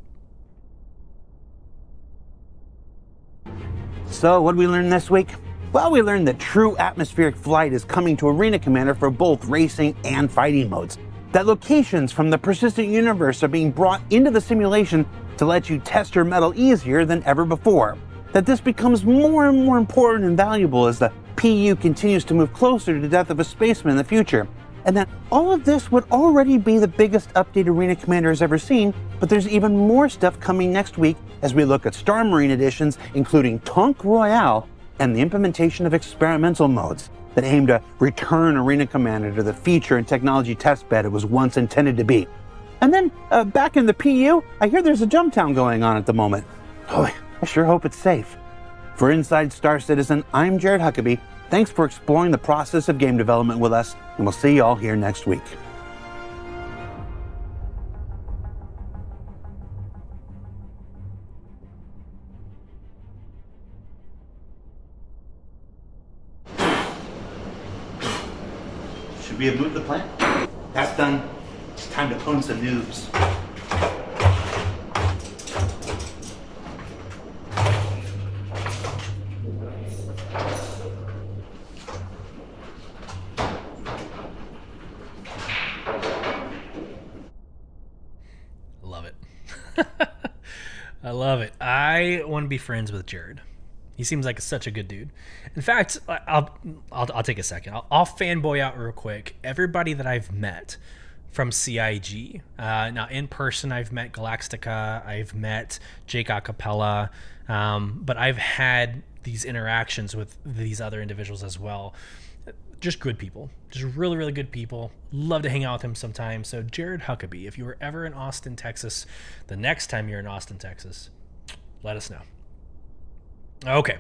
So, what did we learn this week? Well, we learned that true atmospheric flight is coming to Arena Commander for both racing and fighting modes. That locations from the persistent universe are being brought into the simulation to let you test your mettle easier than ever before. That this becomes more and more important and valuable as the PU continues to move closer to the death of a spaceman in the future. And that all of this would already be the biggest update Arena Commander has ever seen, but there's even more stuff coming next week as we look at Star Marine editions, including Tonk Royale and the implementation of experimental modes that aim to return Arena Commander to the feature and technology testbed it was once intended to be. And then, back in the PU, I hear there's a Jumptown going on at the moment. Oh, I sure hope it's safe. For Inside Star Citizen, I'm Jared Huckabee. Thanks for exploring the process of game development with us, and we'll see you all here next week. Should we have moved the plant? That's done. It's time to own some noobs. Love it. I love it. I want to be friends with Jared. He seems like such a good dude. In fact, I'll take a second. I'll fanboy out real quick. Everybody that I've met from CIG, now in person, I've met Galactapedia, I've met Jake Acapella, but I've had these interactions with these other individuals as well. Just good people, just really, really good people. Love to hang out with him sometime. So Jared Huckabee, if you were ever in Austin, Texas, the next time you're in Austin, Texas, let us know. Okay.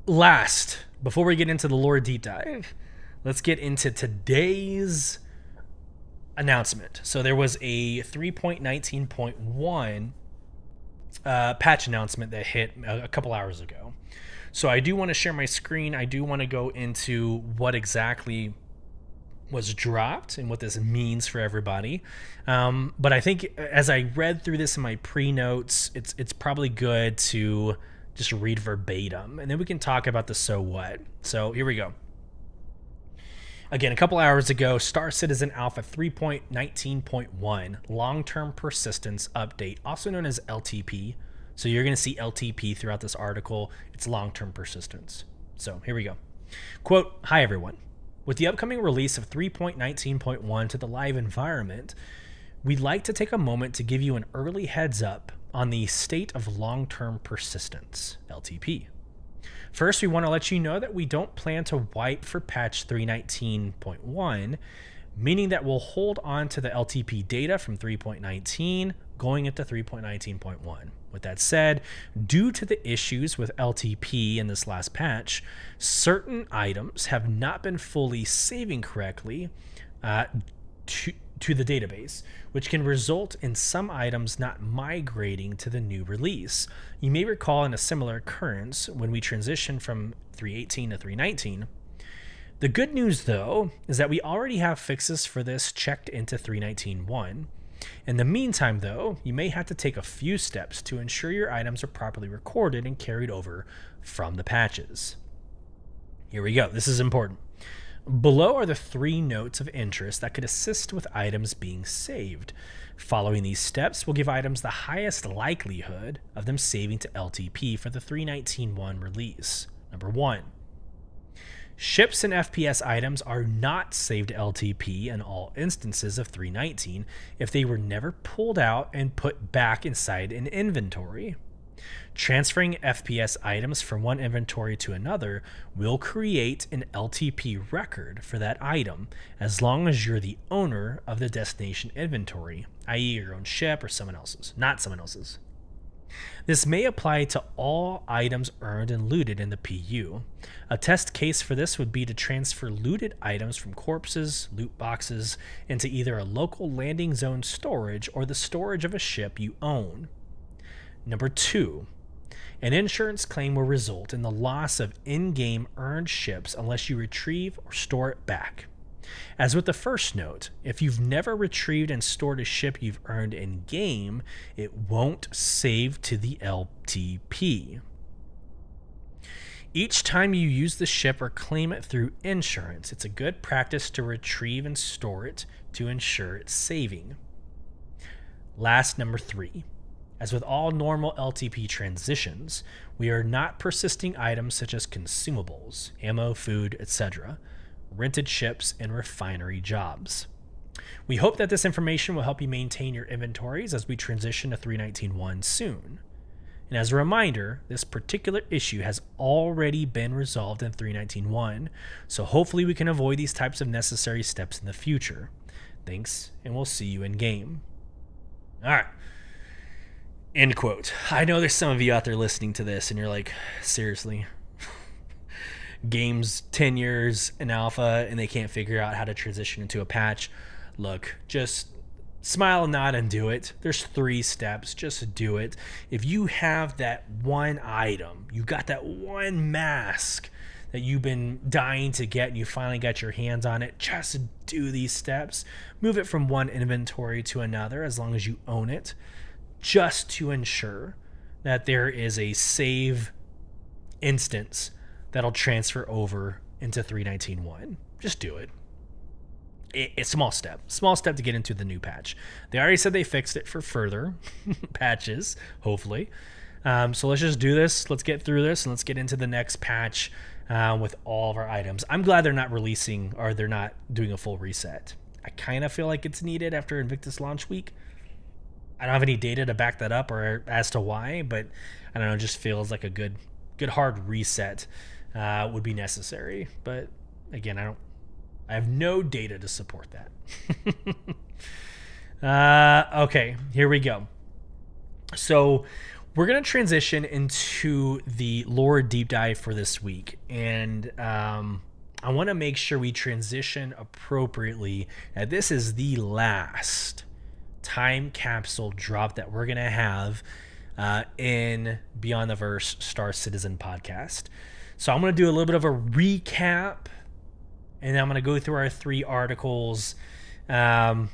Last, before we get into the lore deep dive, let's get into today's announcement. So there was a 3.19.1 patch announcement that hit a couple hours ago. So I do want to share my screen. I do want to go into what exactly was dropped and what this means for everybody. But I think as I read through this in my pre-notes, it's probably good to just read verbatim, and then we can talk about the so what. So here we go. Again, a couple hours ago, Star Citizen Alpha 3.19.1 Long-Term Persistence Update, also known as LTP. So you're going to see LTP throughout this article. It's long-term persistence. So here we go. Quote, "Hi everyone. With the upcoming release of 3.19.1 to the live environment, we'd like to take a moment to give you an early heads up on the state of long-term persistence, LTP. First, we want to let you know that we don't plan to wipe for patch 3.19.1, meaning that we'll hold on to the LTP data from 3.19 going into 3.19.1. With that said, due to the issues with LTP in this last patch, certain items have not been fully saving correctly to the database, which can result in some items not migrating to the new release. You may recall in a similar occurrence when we transitioned from 3.18 to 3.19. The good news, though, is that we already have fixes for this checked into 3.19.1. In the meantime, though, you may have to take a few steps to ensure your items are properly recorded and carried over from the patches." Here we go. This is important. Below are the 3 notes of interest that could assist with items being saved. Following these steps will give items the highest likelihood of them saving to LTP for the 3.19.1 release. Number 1. Ships and FPS items are not saved to LTP in all instances of 3.19 if they were never pulled out and put back inside an inventory. Transferring FPS items from one inventory to another will create an LTP record for that item as long as you're the owner of the destination inventory, i.e. your own ship or someone else's, not someone else's. This may apply to all items earned and looted in the PU. A test case for this would be to transfer looted items from corpses, loot boxes, into either a local landing zone storage or the storage of a ship you own. Number 2. An insurance claim will result in the loss of in-game earned ships unless you retrieve or store it back. As with the first note, if you've never retrieved and stored a ship you've earned in-game, it won't save to the LTP. Each time you use the ship or claim it through insurance, it's a good practice to retrieve and store it to ensure its saving. Last, number 3. As with all normal LTP transitions, we are not persisting items such as consumables, ammo, food, etc., rented ships, and refinery jobs. We hope that this information will help you maintain your inventories as we transition to 319.1 soon. And as a reminder, this particular issue has already been resolved in 319.1, so hopefully we can avoid these types of necessary steps in the future. Thanks, and we'll see you in game. All right. End quote. I know there's some of you out there listening to this and you're like, seriously? Game's 10 years in alpha and they can't figure out how to transition into a patch. Look, just smile and nod and do it. There's 3 steps. Just do it. If you have that one item, you got that one mask that you've been dying to get and you finally got your hands on it, just do these steps. Move it from one inventory to another as long as you own it, just to ensure that there is a save instance that'll transfer over into 319.1. Just do it. It's a small step to get into the new patch. They already said they fixed it for further patches, hopefully. So let's just do this. Let's get through this and let's get into the next patch with all of our items. I'm glad they're not releasing or they're not doing a full reset. I kind of feel like it's needed after Invictus launch week. I don't have any data to back that up or as to why, but I don't know, it just feels like a good hard reset would be necessary. But again, I have no data to support that. Okay, here we go. So we're going to transition into the lore deep dive for this week. And I want to make sure we transition appropriately. Now, this is the last time capsule drop that we're going to have in Beyond the Verse Star Citizen podcast. So I'm going to do a little bit of a recap, and then I'm going to go through our 3 articles. So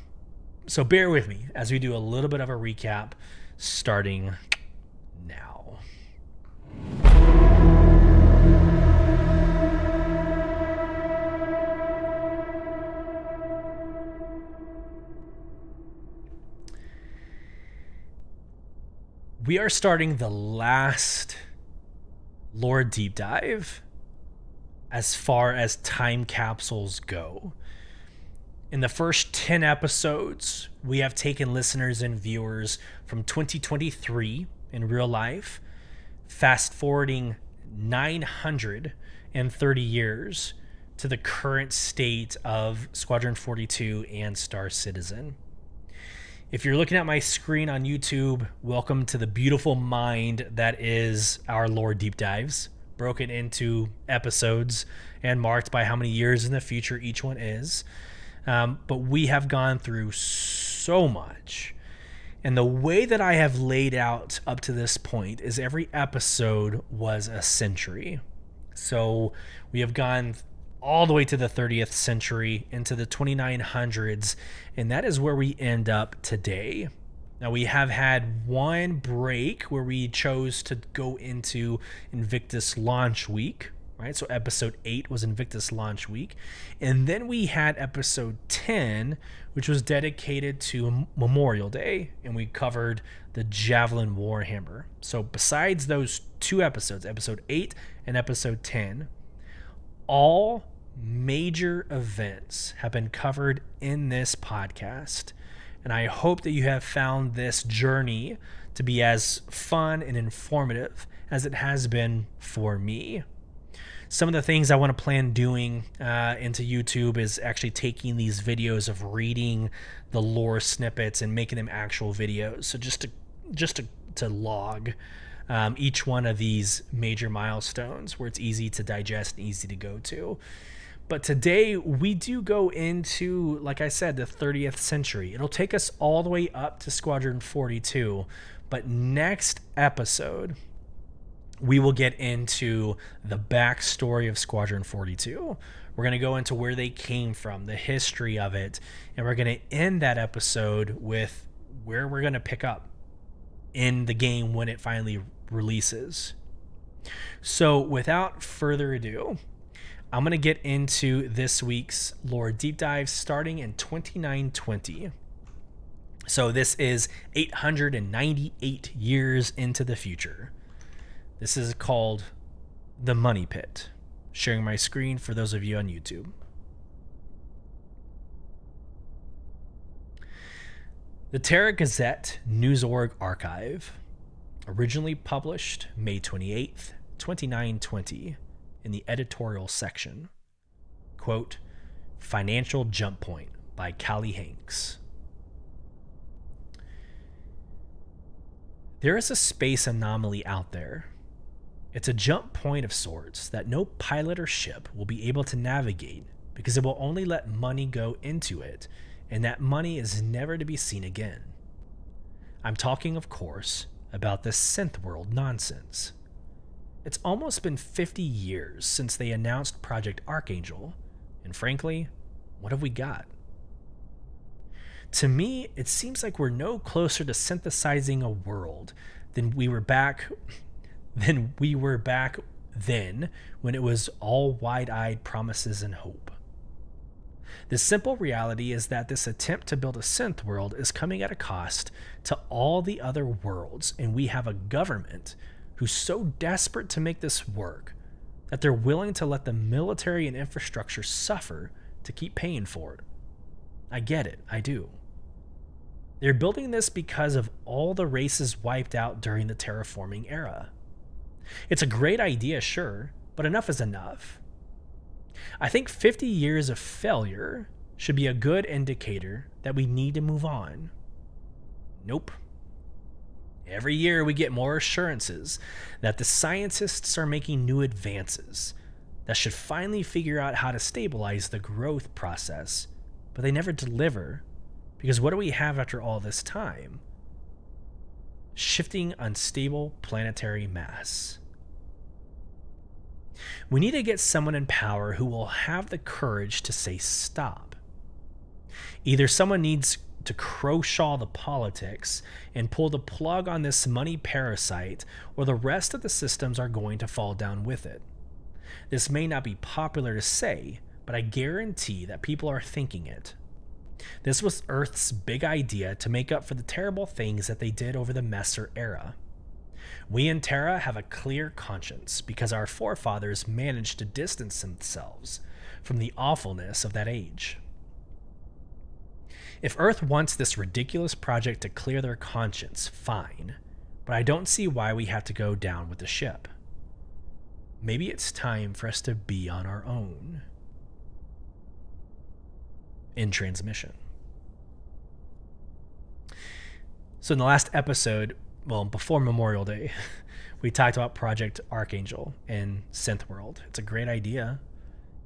bear with me as we do a little bit of a recap starting now. We are starting the last lore deep dive as far as time capsules go. In the first 10 episodes, we have taken listeners and viewers from 2023 in real life, fast forwarding 930 years to the current state of Squadron 42 and Star Citizen. If you're looking at my screen on YouTube, welcome to the beautiful mind that is our lore deep dives, broken into episodes and marked by how many years in the future each one is. But we have gone through so much. And the way that I have laid out up to this point is every episode was a century. So we have gone all the way to the 30th century into the 2900s, and that is where we end up today. Now, we have had one break where we chose to go into Invictus launch week, right? So episode 8 was Invictus launch week. And then we had episode 10, which was dedicated to Memorial Day, and we covered the Javelin Warhammer. So besides those 2 episodes, episode 8 and episode 10, all major events have been covered in this podcast. And I hope that you have found this journey to be as fun and informative as it has been for me. Some of the things I want to plan doing into YouTube is actually taking these videos of reading the lore snippets and making them actual videos. So just to log each one of these major milestones where it's easy to digest and easy to go to. But today we do go into, like I said, the 30th century. It'll take us all the way up to Squadron 42. But next episode, we will get into the backstory of Squadron 42. We're going to go into where they came from, the history of it, and we're going to end that episode with where we're going to pick up in the game when it finally releases. So without further ado, I'm going to get into this week's lore deep dive starting in 2920. So this is 898 years into the future. This is called The Money Pit. Sharing my screen for those of you on YouTube. The Terra Gazette News.org archive, originally published May 28th, 2920, in the editorial section. Quote, Financial Jump Point by Callie Hanks. There is a space anomaly out there. It's a jump point of sorts that no pilot or ship will be able to navigate because it will only let money go into it, and that money is never to be seen again. I'm talking, of course, about this synth world nonsense. It's almost been 50 years since they announced Project Archangel, and frankly, what have we got? To me, it seems like we're no closer to synthesizing a world than we were back then when it was all wide-eyed promises and hope. The simple reality is that this attempt to build a synth world is coming at a cost to all the other worlds, and we have a government who's so desperate to make this work that they're willing to let the military and infrastructure suffer to keep paying for it. I get it, I do. They're building this because of all the races wiped out during the terraforming era. It's a great idea, sure, but enough is enough. I think 50 years of failure should be a good indicator that we need to move on. Nope. Every year we get more assurances that the scientists are making new advances that should finally figure out how to stabilize the growth process, but they never deliver, because what do we have after all this time? Shifting unstable planetary mass. We need to get someone in power who will have the courage to say stop. Either someone needs to croshaw the politics and pull the plug on this money parasite, or the rest of the systems are going to fall down with it. This may not be popular to say, but I guarantee that people are thinking it. This was Earth's big idea to make up for the terrible things that they did over the Messer era. We in Terra have a clear conscience because our forefathers managed to distance themselves from the awfulness of that age. If Earth wants this ridiculous project to clear their conscience, fine, but I don't see why we have to go down with the ship. Maybe it's time for us to be on our own. In transmission. So in the last episode, well, before Memorial Day, we talked about Project Archangel in Synth World. It's a great idea.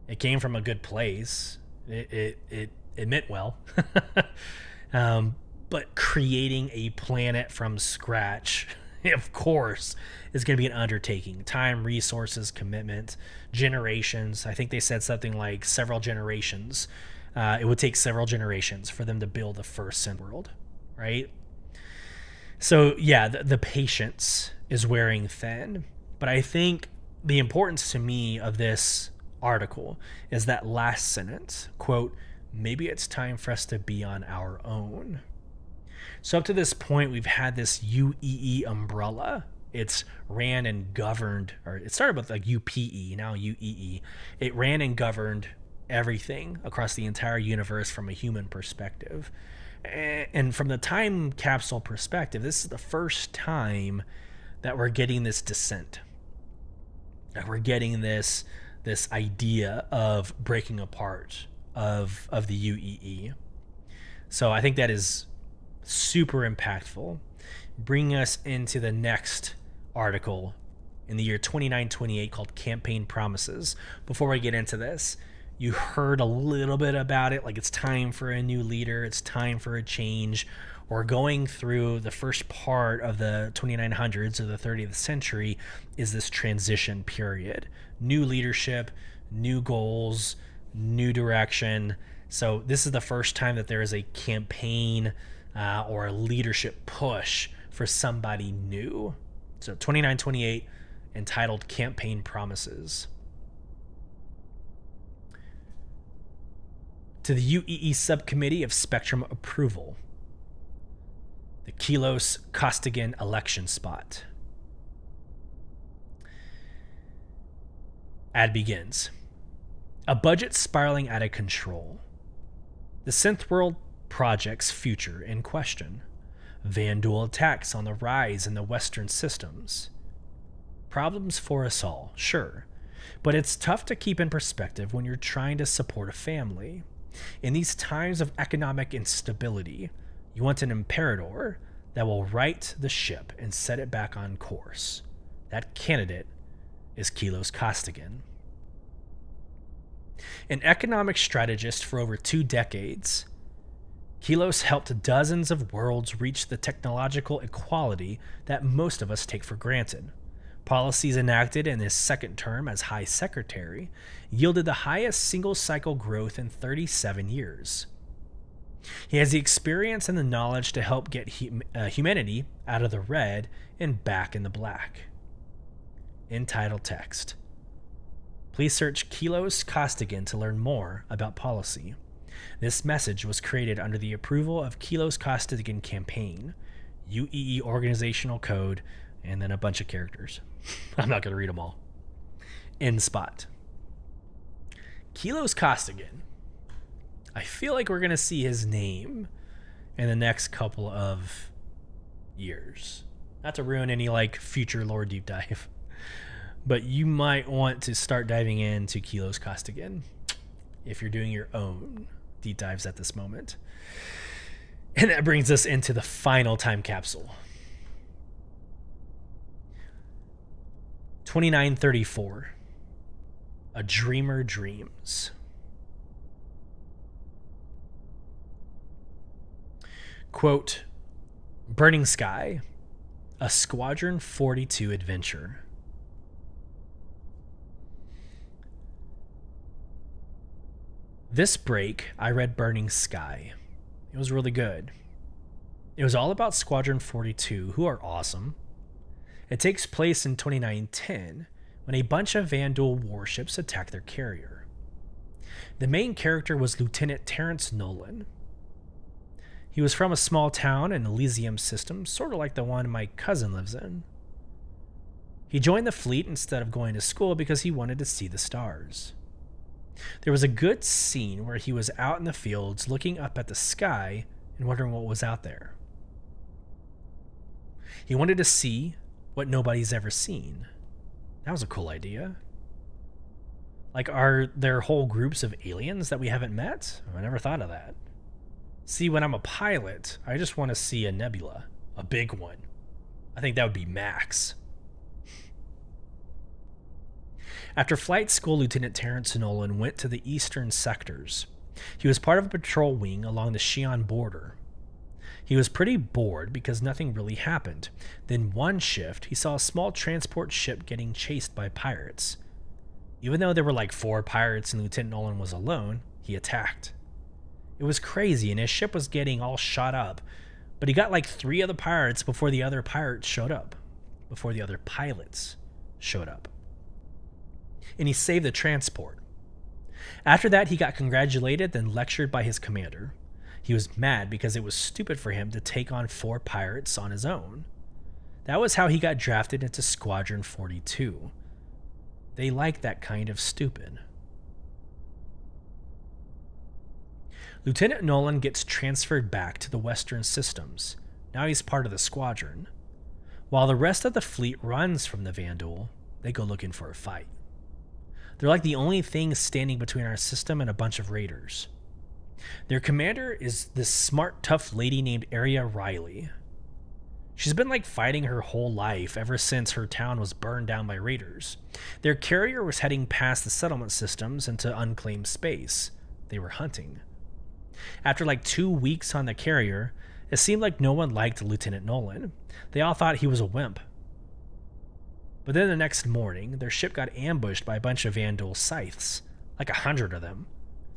It came from a good place. It meant well. But creating a planet from scratch, of course, is going to be an undertaking. Time, resources, commitment, generations. I think they said something like several generations. It would take several generations for them to build the first synth world, right? So yeah, the patience is wearing thin. But I think the importance to me of this article is that last sentence, quote, maybe it's time for us to be on our own. So up to this point, we've had this UEE umbrella. It's ran and governed, or it started with like UPE, now UEE. It ran and governed everything across the entire universe from a human perspective. And from the time capsule perspective, this is the first time that we're getting this descent. That we're getting this idea of breaking apart of the UEE. So I think that is super impactful, bringing us into the next article in the year 2928 called Campaign Promises. Before we get into this, you heard a little bit about it, like it's time for a new leader, it's time for a change. We're going through the first part of the 2900s or the 30th century is this transition period. New leadership, new goals, new direction. So this is the first time that there is a campaign or a leadership push for somebody new. So 2928, entitled Campaign Promises. To the UEE Subcommittee of Spectrum Approval. The Kilos Costigan election spot. Ad begins. A budget spiraling out of control. The Synth World project's future in question. Vandal attacks on the rise in the Western systems. Problems for us all, sure, but it's tough to keep in perspective when you're trying to support a family. In these times of economic instability, you want an imperator that will right the ship and set it back on course. That candidate is Kilos Costigan. An economic strategist for over 2 decades, Kilos helped dozens of worlds reach the technological equality that most of us take for granted. Policies enacted in his second term as High Secretary yielded the highest single-cycle growth in 37 years. He has the experience and the knowledge to help get humanity out of the red and back in the black. In title text. Please search Kilos Costigan to learn more about policy. This message was created under the approval of Kilos Costigan Campaign, UEE Organizational Code, and then a bunch of characters. I'm not going to read them all. In spot. Kilos Costigan. I feel like we're going to see his name in the next couple of years. Not to ruin any future lore deep dive, but you might want to start diving into Kilos Costigan if you're doing your own deep dives at this moment. And that brings us into the final time capsule. 2934. A Dreamer Dreams. Quote, Burning Sky, a Squadron 42 adventure. This break, I read Burning Sky. It was really good. It was all about Squadron 42, who are awesome. It takes place in 2910, when a bunch of Vandal warships attack their carrier. The main character was Lieutenant Terrence Nolan. He was from a small town in Elysium system, sort of like the one my cousin lives in. He joined the fleet instead of going to school because he wanted to see the stars. There was a good scene where he was out in the fields looking up at the sky and wondering what was out there. He wanted to see what nobody's ever seen. That was a cool idea. Are there whole groups of aliens that we haven't met? I never thought of that. See, when I'm a pilot, I just want to see a nebula, a big one. I think that would be max. After flight school, Lieutenant Terrence Nolan went to the eastern sectors. He was part of a patrol wing along the Xi'an border. He was pretty bored because nothing really happened. Then one shift, he saw a small transport ship getting chased by pirates. Even though there were 4 pirates and Lieutenant Nolan was alone, he attacked. It was crazy and his ship was getting all shot up, but he got 3 other pirates before the other pirates showed up. Before the other pilots showed up. And he saved the transport. After that, he got congratulated, then lectured by his commander. He was mad because it was stupid for him to take on 4 pirates on his own. That was how he got drafted into Squadron 42. They like that kind of stupid. Lieutenant Nolan gets transferred back to the Western Systems. Now he's part of the squadron. While the rest of the fleet runs from the Vanduul, they go looking for a fight. They're like the only thing standing between our system and a bunch of raiders. Their commander is this smart, tough lady named Arya Riley. She's been like fighting her whole life ever since her town was burned down by raiders. Their carrier was heading past the settlement systems into unclaimed space. They were hunting. After like 2 weeks on the carrier, it seemed like no one liked Lieutenant Nolan. They all thought he was a wimp. But then the next morning, their ship got ambushed by a bunch of Vanduul scythes, like 100 of them.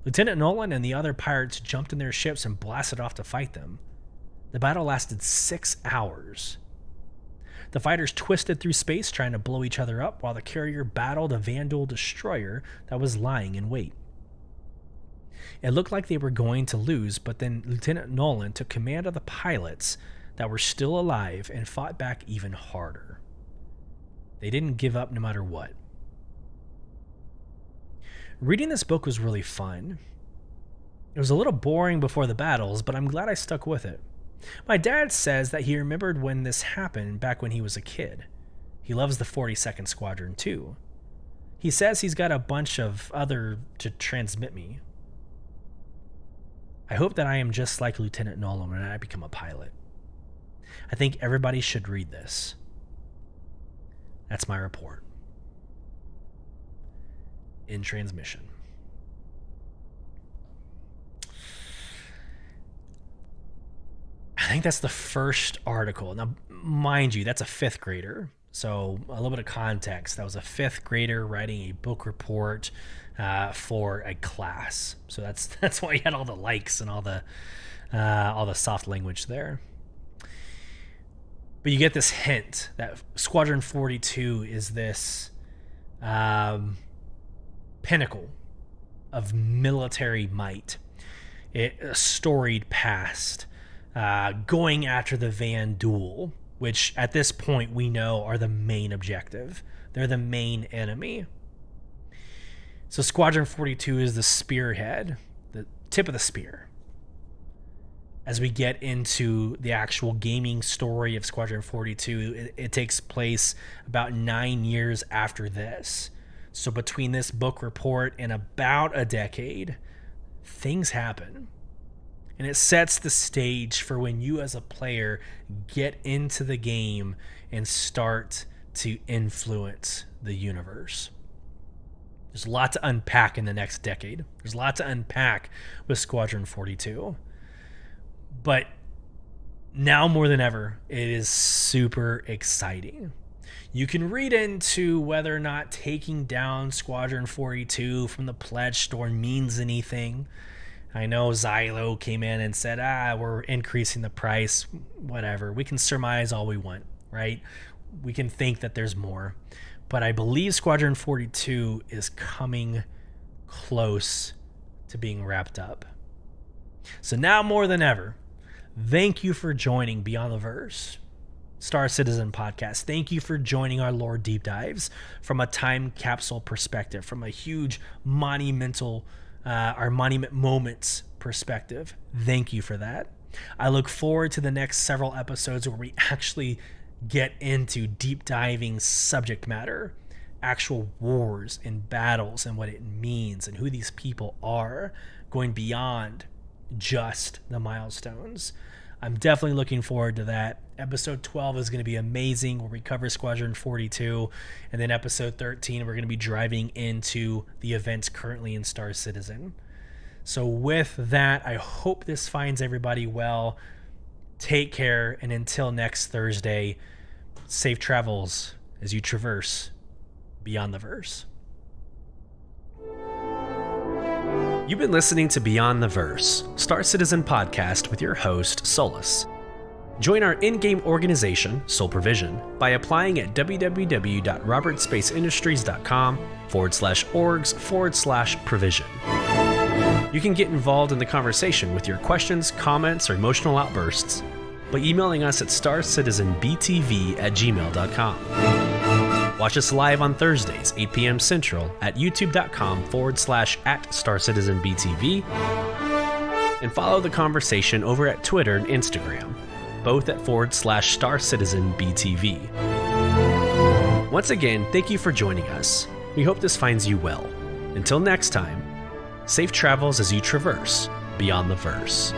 Lieutenant Nolan and the other pirates jumped in their ships and blasted off to fight them. The battle lasted 6 hours. The fighters twisted through space trying to blow each other up while the carrier battled a Vanduul destroyer that was lying in wait. It looked like they were going to lose, but then Lieutenant Nolan took command of the pilots that were still alive and fought back even harder. They didn't give up no matter what. Reading this book was really fun. It was a little boring before the battles, but I'm glad I stuck with it. My dad says that he remembered when this happened back when he was a kid. He loves the 42nd Squadron too. He says he's got a bunch of other to transmit me. I hope that I am just like Lieutenant Nolan when I become a pilot. I think everybody should read this. That's my report. In transmission. I think that's the first article. Now, mind you, that's a 5th grader. So a little bit of context. That was a 5th grader writing a book report for a class. So that's why you had all the likes and all the soft language there. But you get this hint that Squadron 42 is this pinnacle of military might, a storied past, going after the Vanduul, which at this point we know are the main objective. They're the main enemy. So Squadron 42 is the spearhead, the tip of the spear. As we get into the actual gaming story of Squadron 42, it takes place about 9 years after this. So between this book report and about a decade, things happen. And it sets the stage for when you as a player get into the game and start to influence the universe. There's a lot to unpack in the next decade. There's a lot to unpack with Squadron 42. But now more than ever, it is super exciting. You can read into whether or not taking down Squadron 42 from the pledge store means anything. I know Xylo came in and said, we're increasing the price, whatever. We can surmise all we want, right? We can think that there's more. But I believe Squadron 42 is coming close to being wrapped up. So now more than ever, thank you for joining Beyond the Verse, Star Citizen podcast. Thank you for joining our lore deep dives from a time capsule perspective, from a huge monumental our monument moments perspective. Thank you for that. I look forward to the next several episodes where we actually get into deep diving subject matter, actual wars and battles and what it means and who these people are, going beyond just the milestones. I'm definitely looking forward to that. Episode 12 is going to be amazing, where we cover Squadron 42. And then episode 13, we're going to be driving into the events currently in Star Citizen. So with that, I hope this finds everybody well. Take care, and until next Thursday, safe travels as you traverse Beyond the Verse. You've been listening to Beyond the Verse, Star Citizen podcast with your host, Sulyce. Join our in-game organization, Soul Provision, by applying at www.robertspaceindustriescom/orgs/provision. You can get involved in the conversation with your questions, comments, or emotional outbursts by emailing us at starcitizenbtv@gmail.com. Watch us live on Thursdays, 8 p.m. Central at youtube.com/@StarCitizenBTV. and follow the conversation over at Twitter and Instagram, both at /StarCitizenBTV. Once again, thank you for joining us. We hope this finds you well. Until next time, safe travels as you traverse beyond the verse.